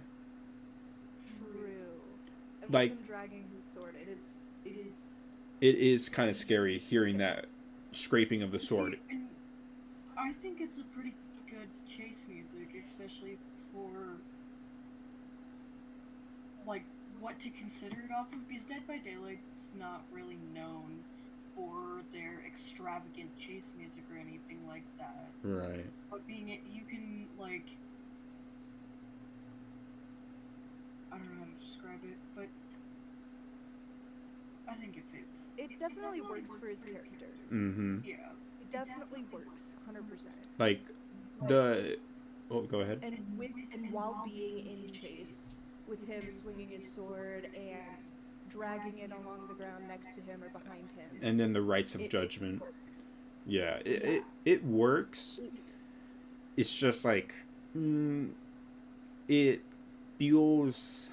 True. And with Like, him dragging his sword, it is it is kind of scary hearing that scraping of the sword. See, and I think it's a pretty good chase music, especially for like what to consider it off of, because Dead by Daylight's not really known for their extravagant chase music or anything like that. Right. But being it, you can like I don't know how to describe it, but I think it fits. it definitely works for his character. Mm-hmm. Yeah. It definitely works 100%. Like the. Oh, go ahead. And while being in chase with him swinging his sword and dragging it along the ground next to him or behind him, And then the rites of it judgment. works. Yeah, it, Yeah. it works. It's just like it feels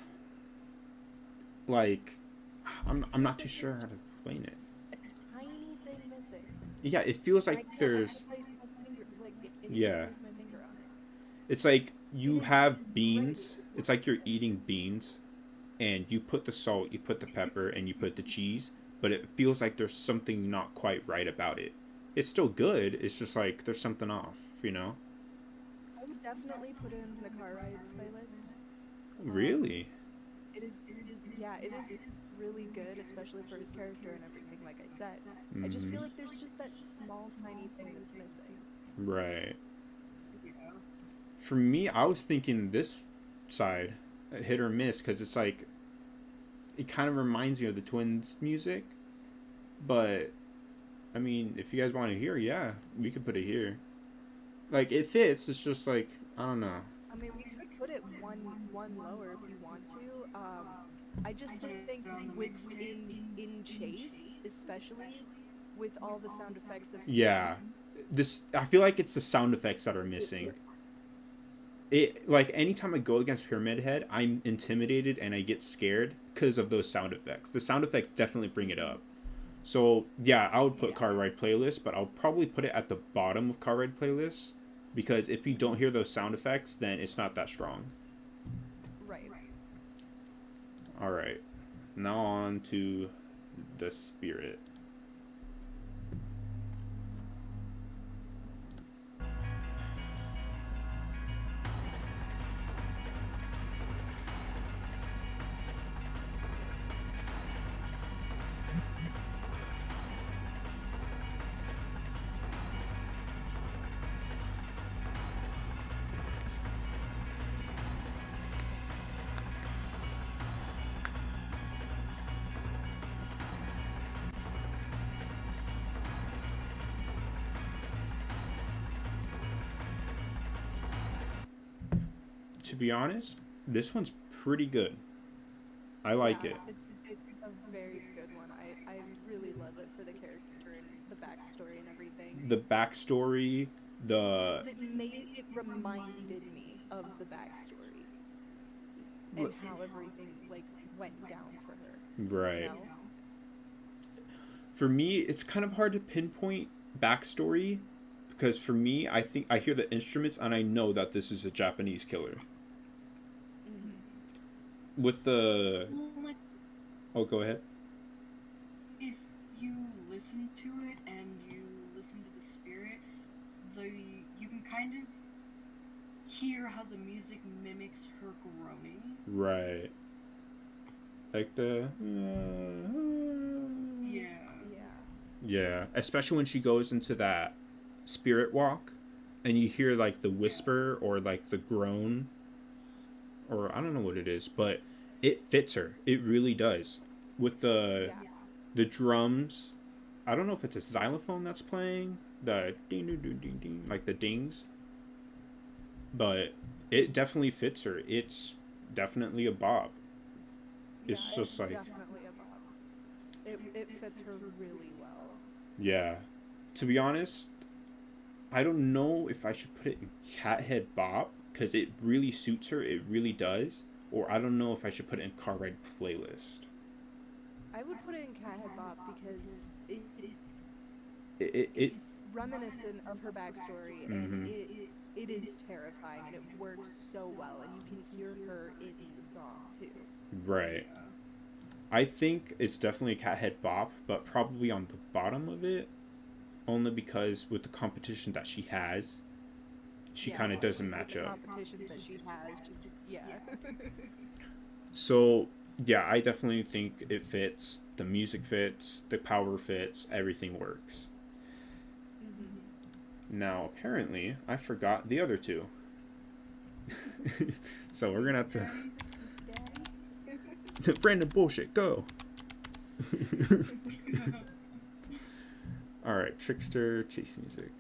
like I'm not too sure how to explain it. A tiny thing missing. Yeah, it feels And like I there's can't place my finger I yeah. can't place my finger on it. It's like It you is have great. beans. It's like you're eating beans and you put the salt, you put the pepper, and you put the cheese, but it feels like there's something not quite right about it. It's still good. It's just like there's something off, you know? I would definitely put it in the car ride playlist. Really? It is really good, especially for his character and everything, like I said. I just Mm-hmm. feel like there's just that small tiny thing that's missing. Right. Yeah. For me, I was thinking this side, hit or miss, because it's like it kind of reminds me of the Twins music, but I mean, if you guys want to hear, yeah, we could put it here. Like it fits. It's just like I don't know. I mean, we could put it one lower if you want to. I just Put think it on the with mixtape. in chase, especially with all the sound effects of him, Yeah, this I feel like it's the sound effects that are it missing. works. It like anytime I go against Pyramid Head, I'm intimidated and I get scared because of those sound effects. The sound effects definitely bring it up. So yeah, I would put Yeah, car ride playlist, but I'll probably put it at the bottom of car ride playlist because if you don't hear those sound effects, then it's not that strong. right. All right, now on to the spirit. To be honest, this one's pretty good. I like Yeah, it. it's a very good one. I really love it for the character and the backstory and everything. The backstory, the 'Cause it reminded me of the backstory and how everything like went down for her. You right. know? For me, it's kind of hard to pinpoint backstory because for me, I think I hear the instruments and I know that this is a Japanese killer. Hmm. With the Well, like oh, go ahead. if you listen to it and you listen to the spirit, the you can kind of hear how the music mimics her groaning. Right. Like the Yeah. Yeah. Yeah, especially when she goes into that spirit walk and you hear like the whisper or like the groan, or I don't know what it is, but it fits her. It really does. With Yeah. the drums, I don't know if it's a xylophone that's playing the ding ding ding ding ding like the dings, but it definitely fits her. It's definitely a bop. Yeah, It's just it's like, definitely a bop. It fits her really well. yeah. To be honest, I don't know if I should put it in Cathead Bop because it really suits her. It really does. Or I don't know if I should put it in Car Ride Playlist. I would put it in Cathead Bop because It it's reminiscent of her backstory, and mm-hmm. it is terrifying, and it works so well, and you can hear her in the song too. Right. Yeah. I think it's definitely a Cathead Bop, but probably on the bottom of it, only because with the competition that she has, she Yeah, kind of doesn't with match the up. competition that she has, just yeah. So yeah, I definitely think it fits. The music fits. The power fits. Everything works. Mhm. Now apparently I forgot the other two. So we're gonna have to Daddy. Daddy. random bullshit go. All right, trickster chase music.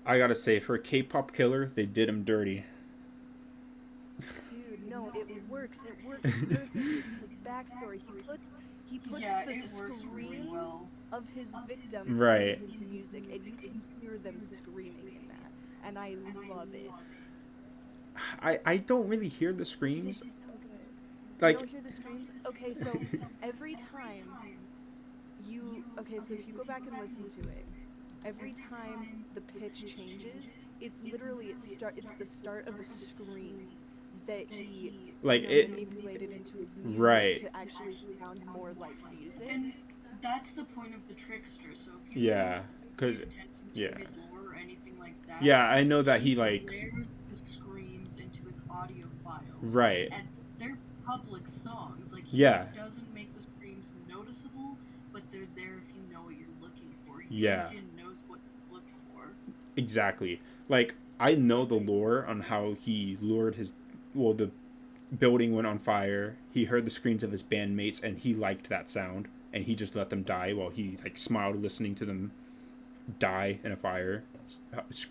I gotta say, for a K-pop killer, they did him dirty. Dude, no, it works. It works perfectly. It's his backstory. He puts Yeah, the it works really screams well. of his victims in Right. his music, and you can hear them screaming in that. And I love it. I don't really hear the It is screams. so good. You Like, don't hear the screams? Okay, so every time okay, so if you go back and listen to it, every time the pitch changes, it's the start of a scream that he, like it. manipulated into his music Right. to actually sound more like music. And that's the point of the trickster. So if you Yeah. Cause paid attention yeah. to his lore or anything like that, Yeah, I know that he he like. wears the screams into his audio files, Right. and they're public songs. Like he Yeah. doesn't make the screams noticeable, but they're there if you know what you're looking for. He Yeah. Jin knows what to look for. Exactly. Like I know the lore on how he lured his. Well, the building went on fire. He heard the screams of his bandmates, and he liked that sound, and he just let them die while he like smiled listening to them die in a fire,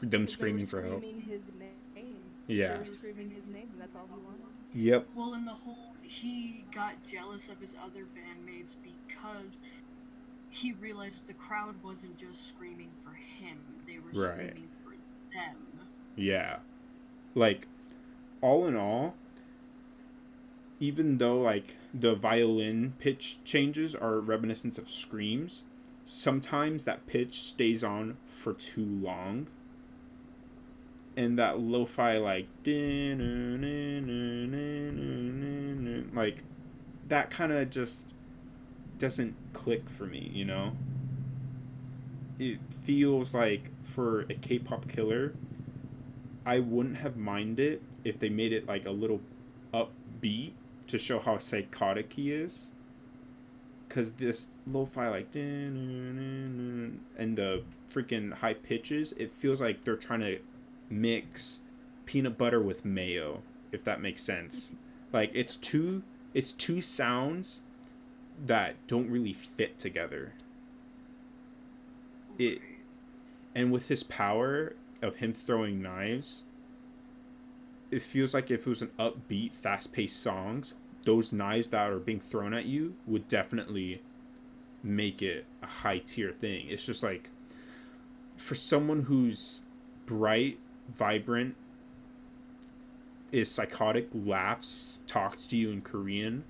them Because they were screaming for help. screaming his name. They Yeah. were screaming his name, and that's all he wanted. Yep. Well, in the whole, he got jealous of his other bandmates because he realized the crowd wasn't just screaming for him, they were Right. screaming for them. Yeah. Like all in all, even though like the violin pitch changes are reminiscent of screams, sometimes that pitch stays on for too long. And that lo-fi like like that kind of just doesn't click for me, you know? It feels like for a K-pop killer, I wouldn't have minded if they made it like a little upbeat to show how psychotic he is. Cause this lo-fi like and the freaking high pitches, it feels like they're trying to mix peanut butter with mayo, if that makes sense. Like it's two sounds that don't really fit together. It Right. and with his power of him throwing knives, it feels like if it was an upbeat, fast-paced songs, those knives that are being thrown at you would definitely make it a high tier thing. It's just like for someone who's bright, vibrant, is psychotic, laughs, talks to you in Korean,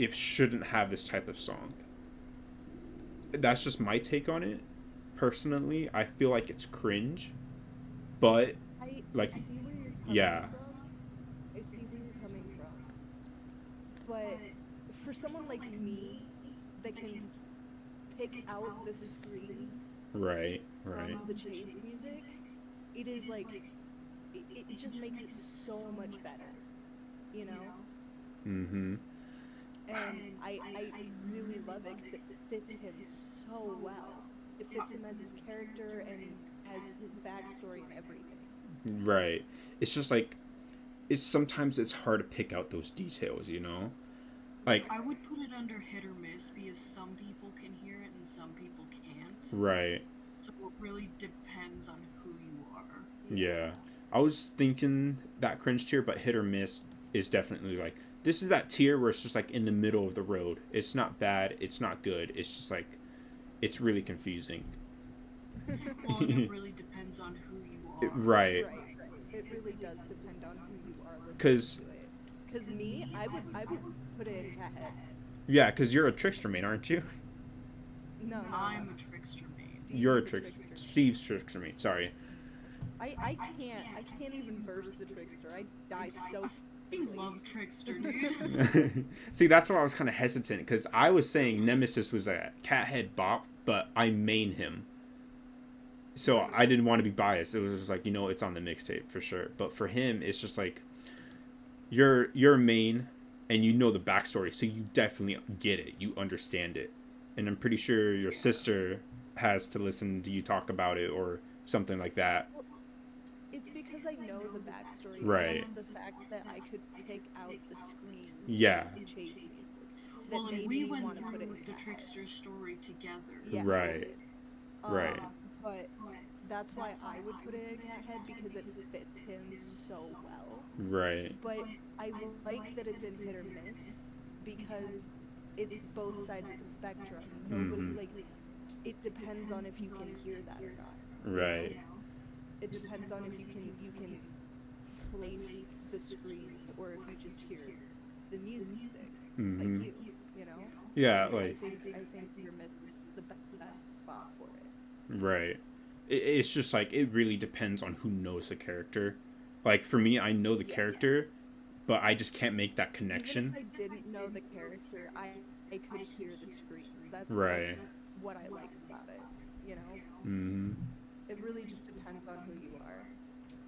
it shouldn't have this type of song. That's just my take on it. Personally, I feel like it's cringe, but I like, see where you're coming yeah, from. I see where you're coming from. But for someone like me that can pick out the screams right, right. from the chase music, it is like it just makes it so much better, you know? Mm-hmm. And I really love it because it fits him so well. It fits him as his character and as his backstory and everything. Right. It's just like it's sometimes it's hard to pick out those details, you know? Like, I would put it under hit or miss because some people can hear it and some people can't. right. So it really depends on who you are. Yeah. I was thinking that cringe tier, but hit or miss is definitely like this is that tier where it's just like in the middle of the road. It's not bad, it's not good. It's just like it's really confusing. Well, and it really depends on who you are. Right. Right. It really does depend on who you are listening Cuz to it. Cause me, I would put it in cat head. yeah, cuz you're a trickster main, aren't you? No, no, no. I'm a trickster main. You're Steve's a the trick trickster. Steve's trickster main. Sorry. I can't even verse the trickster. I die so I quickly. love trickster, dude. See, that's why I was kind of hesitant because I was saying Nemesis was a cathead bop, but I main him, so I didn't want to be biased. It was just like it's on the mixtape for sure. But for him, it's just like you're main, and you know the backstory, so you definitely get it. You understand it, and I'm pretty sure your sister has to listen to you talk about it or something like that. Well, it's because I know the backstory Right. and the fact that I could pick out the screams Yeah. in chase music that Well, and made we me went want to put it through in the cat head. trickster story together. Yeah, Right. we did. Right. But that's why I would put it in cat head because it fits him so well. Right. But I like that it's in hit or miss because it's both sides of the spectrum. Nobody Mhm. like it depends on if you can hear that or not. Right. It depends on if you can place the screams or if you just hear the music like Mhm. you know? Yeah, And like I think your myth is the best spot for it. right. It's just like it really depends on who knows the character. Like for me, I know the Yeah. character, but I just can't make that connection. Even if I didn't know the character, I could hear the screams. Right. That's what I like about it. You know? Mhm. It really just depends on who you are.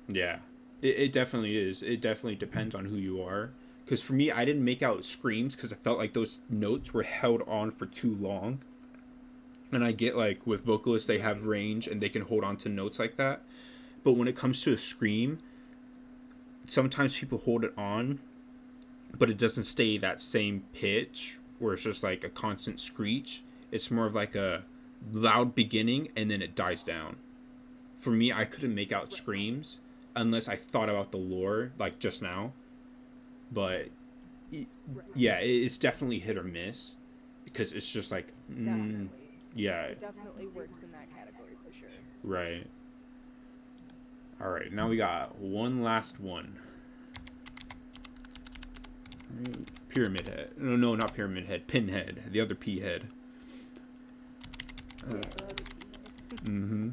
Yeah. It definitely is. It definitely depends on who you are. Because for me, I didn't make out screams because I felt like those notes were held on for too long. And I get like with vocalists, they have range and they can hold on to notes like that. But when it comes to a scream, sometimes people hold it on, but it doesn't stay that same pitch where it's just like a constant screech. It's more of like a loud beginning and then it dies down. For me, I couldn't make out screams unless I thought about the lore like just now. But Right. yeah, it's definitely hit or miss because it's just like Definitely. yeah, It definitely works in that category for sure. right. All right, now we got one last one. Pyramid head. No, no, not pyramid head. Pinhead. The other P head. Yeah, the other P-head. Mm-hmm.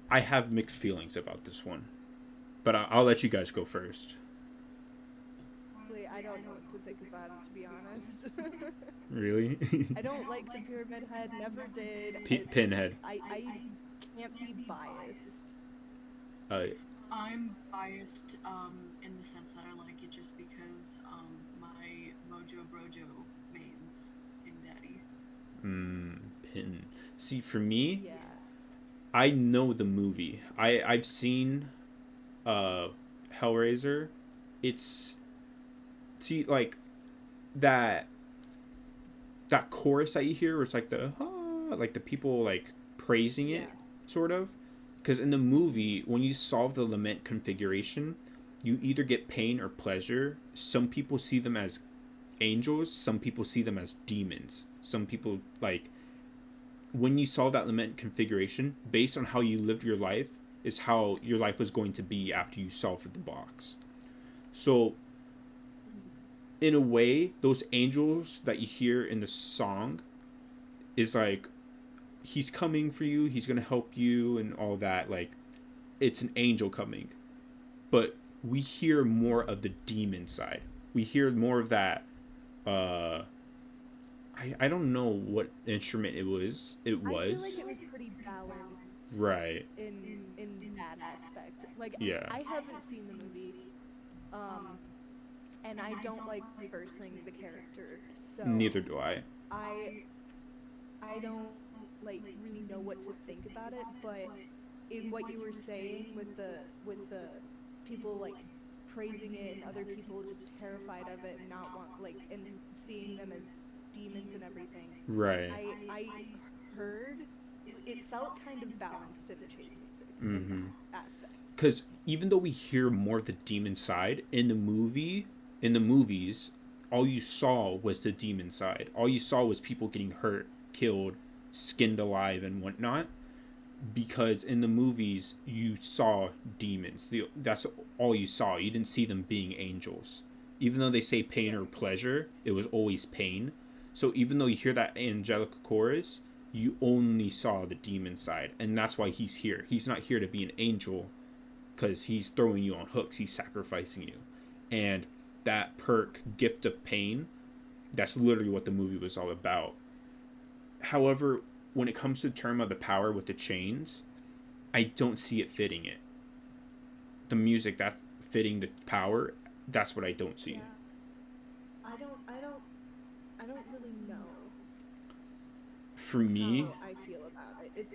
I have mixed feelings about this one, but I'll let you guys go first. Honestly, I don't know what to think about it, to be honest. Really? I don't like the pyramid head, never did. Pinhead. I can't be biased. Uh, I'm biased in the sense that I like it just because my Mojo Brojo mains in Daddy. Pin. See, for me, Yeah. I know the movie. I've seen Hellraiser, it's see like that that chorus that you hear where it's like the like the people like praising Yeah. it sort of, because in the movie when you solve the lament configuration you either get pain or pleasure. Some people see them as angels, some people see them as demons. Some people like when you solve that lament configuration based on how you lived your life is how your life was going to be after you solved the box. So in a way those angels that you hear in the song is like he's coming for you, he's going to help you and all that, like it's an angel coming. But we hear more of the demon side. We hear more of that uh I don't know what instrument it was. It I was feel like it was pretty balanced right. in that aspect. Like Yeah. I haven't seen the movie, um, and I don't like versing the character, so Neither do I. I I don't like really know what to think about it. But in what you were saying with the people like praising it and other people just terrified of it and not want like and seeing them as demons and everything, Right. I heard it felt kind of balanced to the chase music in Mm-hmm. that aspect. Because even though we hear more of the demon side in the movies, all you saw was the demon side. All you saw was people getting hurt, killed, skinned alive, and whatnot. Because in the movies, you saw demons. That's all you saw. You didn't see them being angels. Even though they say pain or Right. pleasure, it was always pain. So even though you hear that angelic chorus, you only saw the demon side. And that's why he's here. He's not here to be an angel because he's throwing you on hooks. He's sacrificing you. And that perk, gift of pain, that's literally what the movie was all about. However, when it comes to the term of the power with the chains, I don't see it fitting it. The music that's fitting the power, that's what I don't see. Yeah. I don't really know For me, how I feel about it.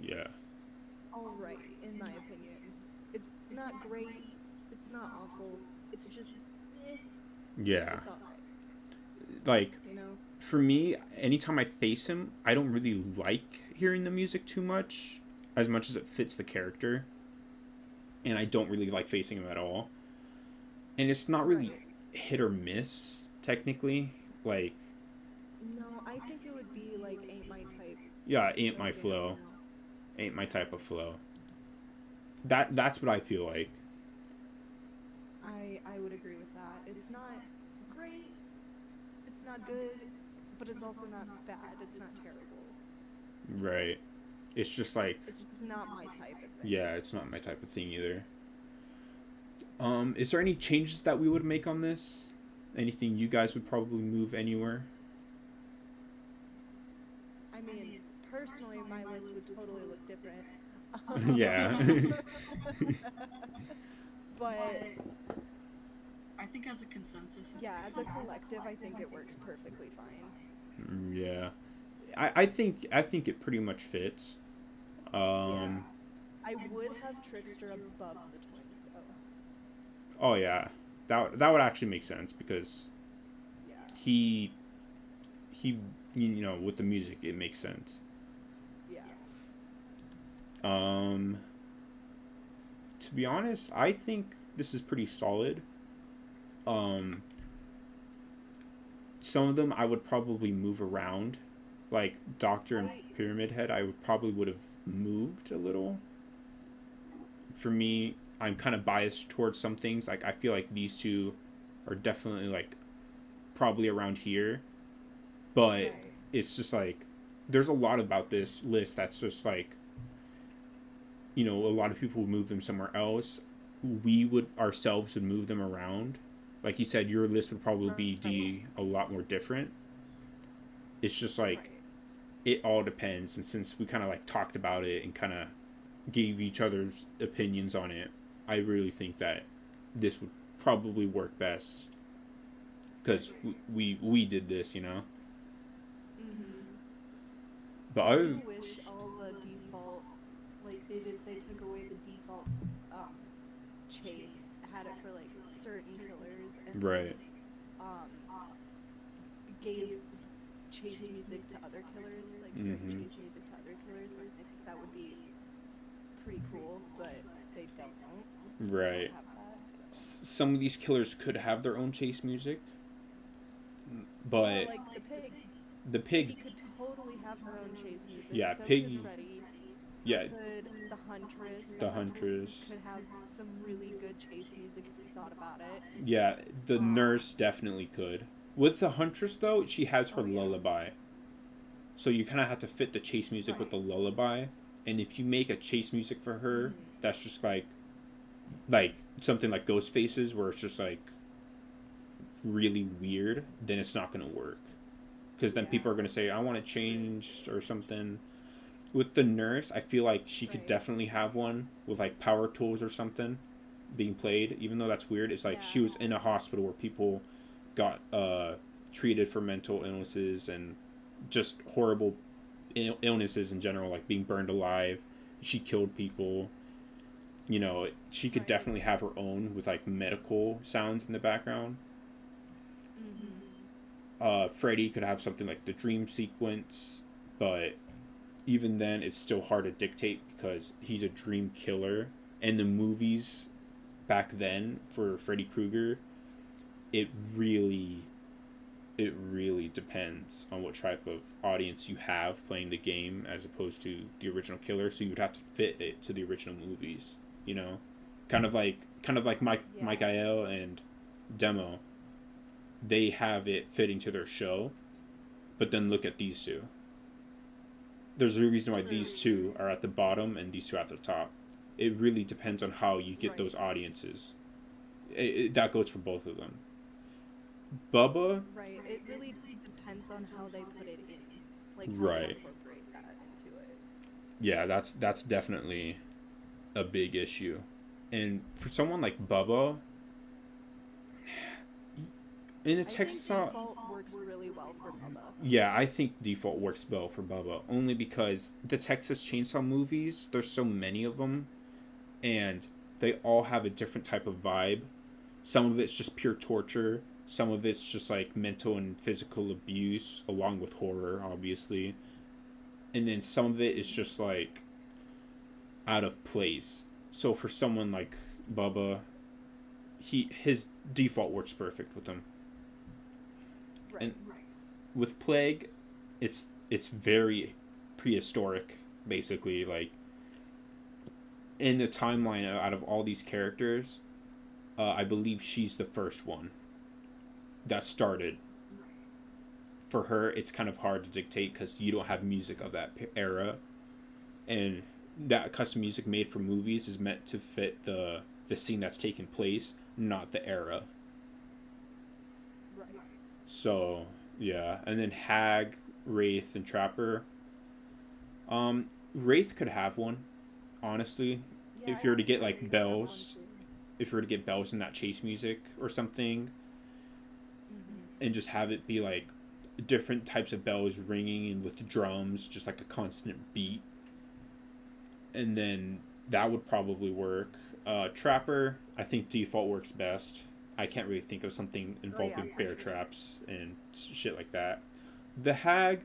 yeah, It's all right in my opinion. It's not great. It's not awful. It's just eh, yeah. it's all right, Like you know? for me, anytime I face him, I don't really like hearing the music too much as it fits the character, and I don't really like facing him at all. And it's not really Right. hit or miss technically. Like No, I think it would be like ain't my type yeah, ain't my like, I don't flow, know. ain't my type of flow. That's what I feel like. I would agree with that. It's not great, it's not good, but it's also not bad. It's not terrible. Right. It's just like It's just not my type of thing. yeah, it's not my type of thing either. Is there any changes that we would make on this? Anything you guys would probably move anywhere? I mean, personally, my list would totally look different. Yeah. But I think as a consensus, it's yeah, as a fine. collective, I think it works perfectly fine. Yeah. I think it pretty much fits. Yeah. Um I would have Trickster above the twins, though. oh yeah. That would actually make sense because Yeah. he he you know with the music it makes sense. Yeah. Um to be honest, I think this is pretty solid. Um some of them I would probably move around. Like Doctor and I Pyramid Head, I would probably would have moved a little. For me, I'm kind of biased towards some things. Like I feel like these two are definitely like probably around here, but right. it's just like there's a lot about this list that's just like a lot of people would move them somewhere else. We would ourselves would move them around. Like you said, your list would probably Right. be a lot more different. It's just like Right. it all depends, and since we kind of like talked about it and kind of gave each other's opinions on it, I really think that this would probably work best because Right. we did this, you know. Mhm. But I other do wish all the default, like they took away the default chase, had it for like certain killers and Right. um gave chase music to other killers, like certain Mm-hmm. chase music to other killers, and I think that would be pretty cool, but they don't. They don't Right. have that, so Some of these killers could have their own chase music, yeah, but like the pig. the pig, Piggy could totally have her own chase music. yeah, So could Piggy, Freddy. So yeah, could the Huntress. The the Huntress Huntress, could have some really good chase music if you thought about it. yeah, the Um, nurse definitely could. With the Huntress though, she has her oh yeah, lullaby, so you kind of have to fit the chase music with right. the lullaby. And if you make a chase music for her, Mm-hmm. that's just like something like Ghost Faces, where it's just like really weird, then it's not gonna work. Because then Yeah, people are gonna say, "I want to true. change" or something. With the nurse, I feel like she could Right. definitely have one with like power tools or something being played. Even though that's weird, it's like she Yeah. was in a hospital where people got treated for mental illnesses and just horrible illnesses in general, like being burned alive. She killed people. She could Right. definitely have her own with like medical sounds in the background. Mm-hmm. Freddy could have something like the dream sequence, but even then, it's still hard to dictate because he's a dream killer. And the movies back then for Freddy Krueger, it really, it really depends on what type of audience you have playing the game as opposed to the original killer. So you would have to fit it to the original movies. You know, kind of like Yeah. Michael and Demo. They have it fitting to their show, but then look at these two. There's a reason why True. these two are at the bottom and these two at the top. It really depends on how you get Right. those audiences. That goes for both of them. Bubba, Right. It really just depends on how they put it in, like how they right? incorporate that into it. Yeah, that's definitely a big issue. And for someone like Bubba, in a I think text talk, default works really well for Bubba. yeah, I think default works well for Bubba only because the Texas Chainsaw movies, there's so many of them, and they all have a different type of vibe. Some of it's just pure torture. Some of it's just like mental and physical abuse, along with horror, obviously. And then some of it is just like out of place. So for someone like Bubba, his default works perfect with him. And Right. with Plague, it's very prehistoric, basically. Like in the timeline out of all these characters, I believe she's the first one that started. For her, it's kind of hard to dictate because you don't have music of that era, and that custom music made for movies is meant to fit the scene that's taking place, not the era. Right. So yeah, and then Hag, Wraith, and Trapper. Wraith could have one, honestly. Yeah, If I you were to think get Ray like could have one bells, too. if you were to get bells in that chase music or something, Mm-hmm. and just have it be like different types of bells ringing and with drums, just like a constant beat, and then that would probably work. Trapper, I think default works best. I can't really think of something Oh yeah, involving for bear sure. traps and shit like that. The Hag,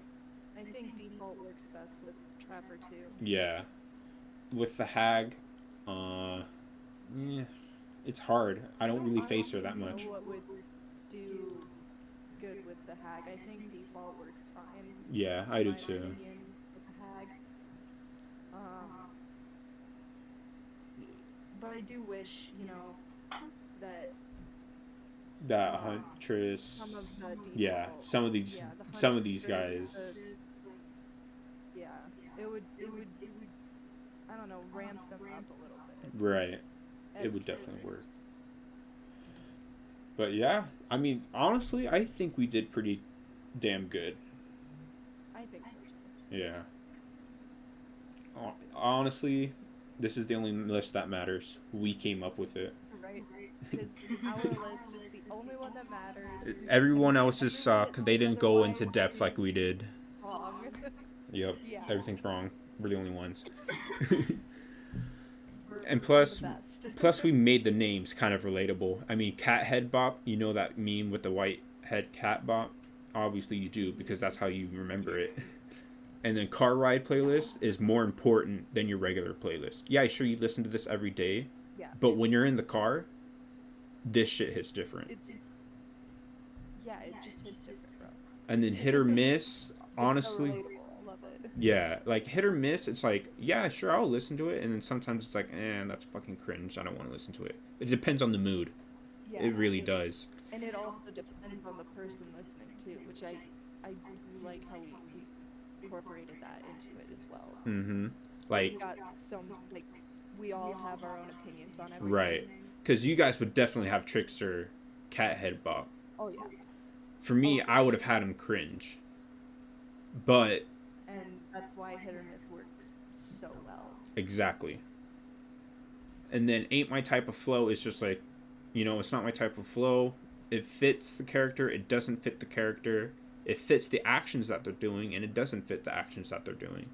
I think default works best with Trapper too. yeah, with the Hag, uh, yeah, it's hard. I I don't don't really face her honestly that know much. what would do good with the Hag. I think default works fine, Yeah, I in do my too. opinion, with the Hag. Um, but I do wish, that That um Huntress, some of the yeah, default, yeah, the some of these Huntress, guys, yeah, it would, I don't know, ramp them up a little bit right? It as would definitely work. killers. But yeah, I mean, honestly, I think we did pretty damn good. I think so too. Yeah. Honestly, this is the only list that matters. We came up with it. Right? Because our list is the only one that matters. Everyone else's Everyone suck. that They says didn't go into otherwise depth like we is did. wrong. Yep. Yeah, Everything's wrong. We're the only ones. And the best. plus we made the names kind of relatable. I mean, cat head bop, you know that meme with the white head cat bop? Obviously you do, because that's how you remember it. And then car ride playlist is more important than your regular playlist. Yeah, sure, you listen to this every day, Yeah. but when you're in the car, this shit hits different. It's yeah, it just hits different, bro. And then hit or miss, It's so honestly, relatable. I love it. yeah, like hit or miss, it's like, yeah, sure, I'll listen to it. And then sometimes it's like, that's fucking cringe. I don't want to listen to it. It depends on the mood. Yeah. It really does. And it also depends on the person listening too, which I do like how we incorporated that into it as well. Mm-hmm. We Like, got some like we all have our own opinions on everything. right. Because you guys would definitely have Trickster cat head bop. Oh yeah. For me, Oh, for I would have sure. had him cringe. But, And that's why hit or miss works so well. exactly. And then ain't my type of flow is just like, it's not my type of flow. It fits the character. It doesn't fit the character. It fits the actions that they're doing, and it doesn't fit the actions that they're doing.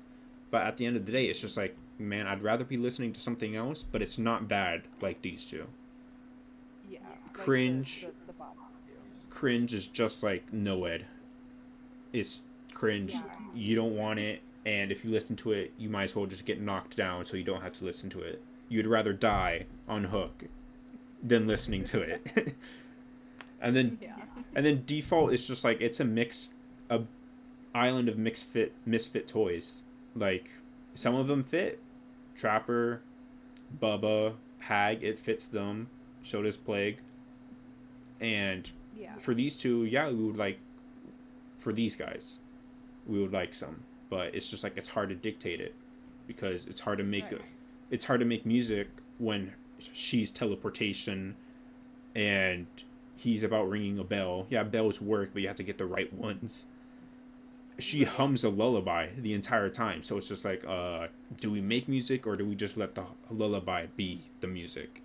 But at the end of the day, it's just like, man, I'd rather be listening to something else, but it's not bad like these two. Yeah. Cringe. Like the bottom two. Cringe is just like Noed. It's cringe. Yeah. You don't want it, and if you listen to it, you might as well just get knocked down so you don't have to listen to it. You'd rather die on hook than listening to it. and then default is just like, it's a island of misfit toys. Like, some of them fit. Trapper, Bubba, Hag, it fits them. So does Plague. And Yeah. for these two, yeah, we would like, for these guys, we would like some. But it's just like, it's hard to dictate it, because it's hard to make Right. it's hard to make music when she's teleportation and he's about ringing a bell. Yeah, bells work, but you have to get the right ones. She hums a lullaby the entire time, so it's just like, do we make music, or do we just let the lullaby be the music?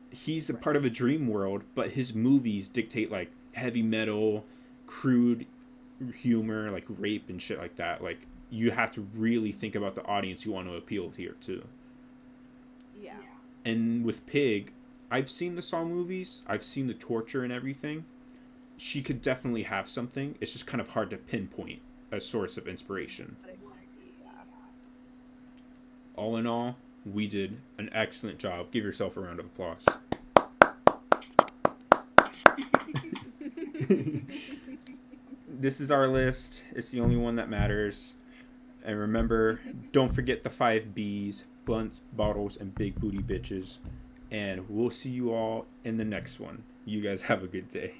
He's a part of a dream world, but his movies dictate like heavy metal, crude humor, like rape and shit like that. Like, you have to really think about the audience you want to appeal here too. Yeah. And with Pig, I've seen the Saw movies, I've seen the torture and everything. She could definitely have something. It's just kind of hard to pinpoint a source of inspiration. Yeah. All in all, we did an excellent job. Give yourself a round of applause. This is our list. It's the only one that matters. And remember, don't forget the 5 B's: blunts, bottles, and big booty bitches. And we'll see you all in the next one. You guys have a good day.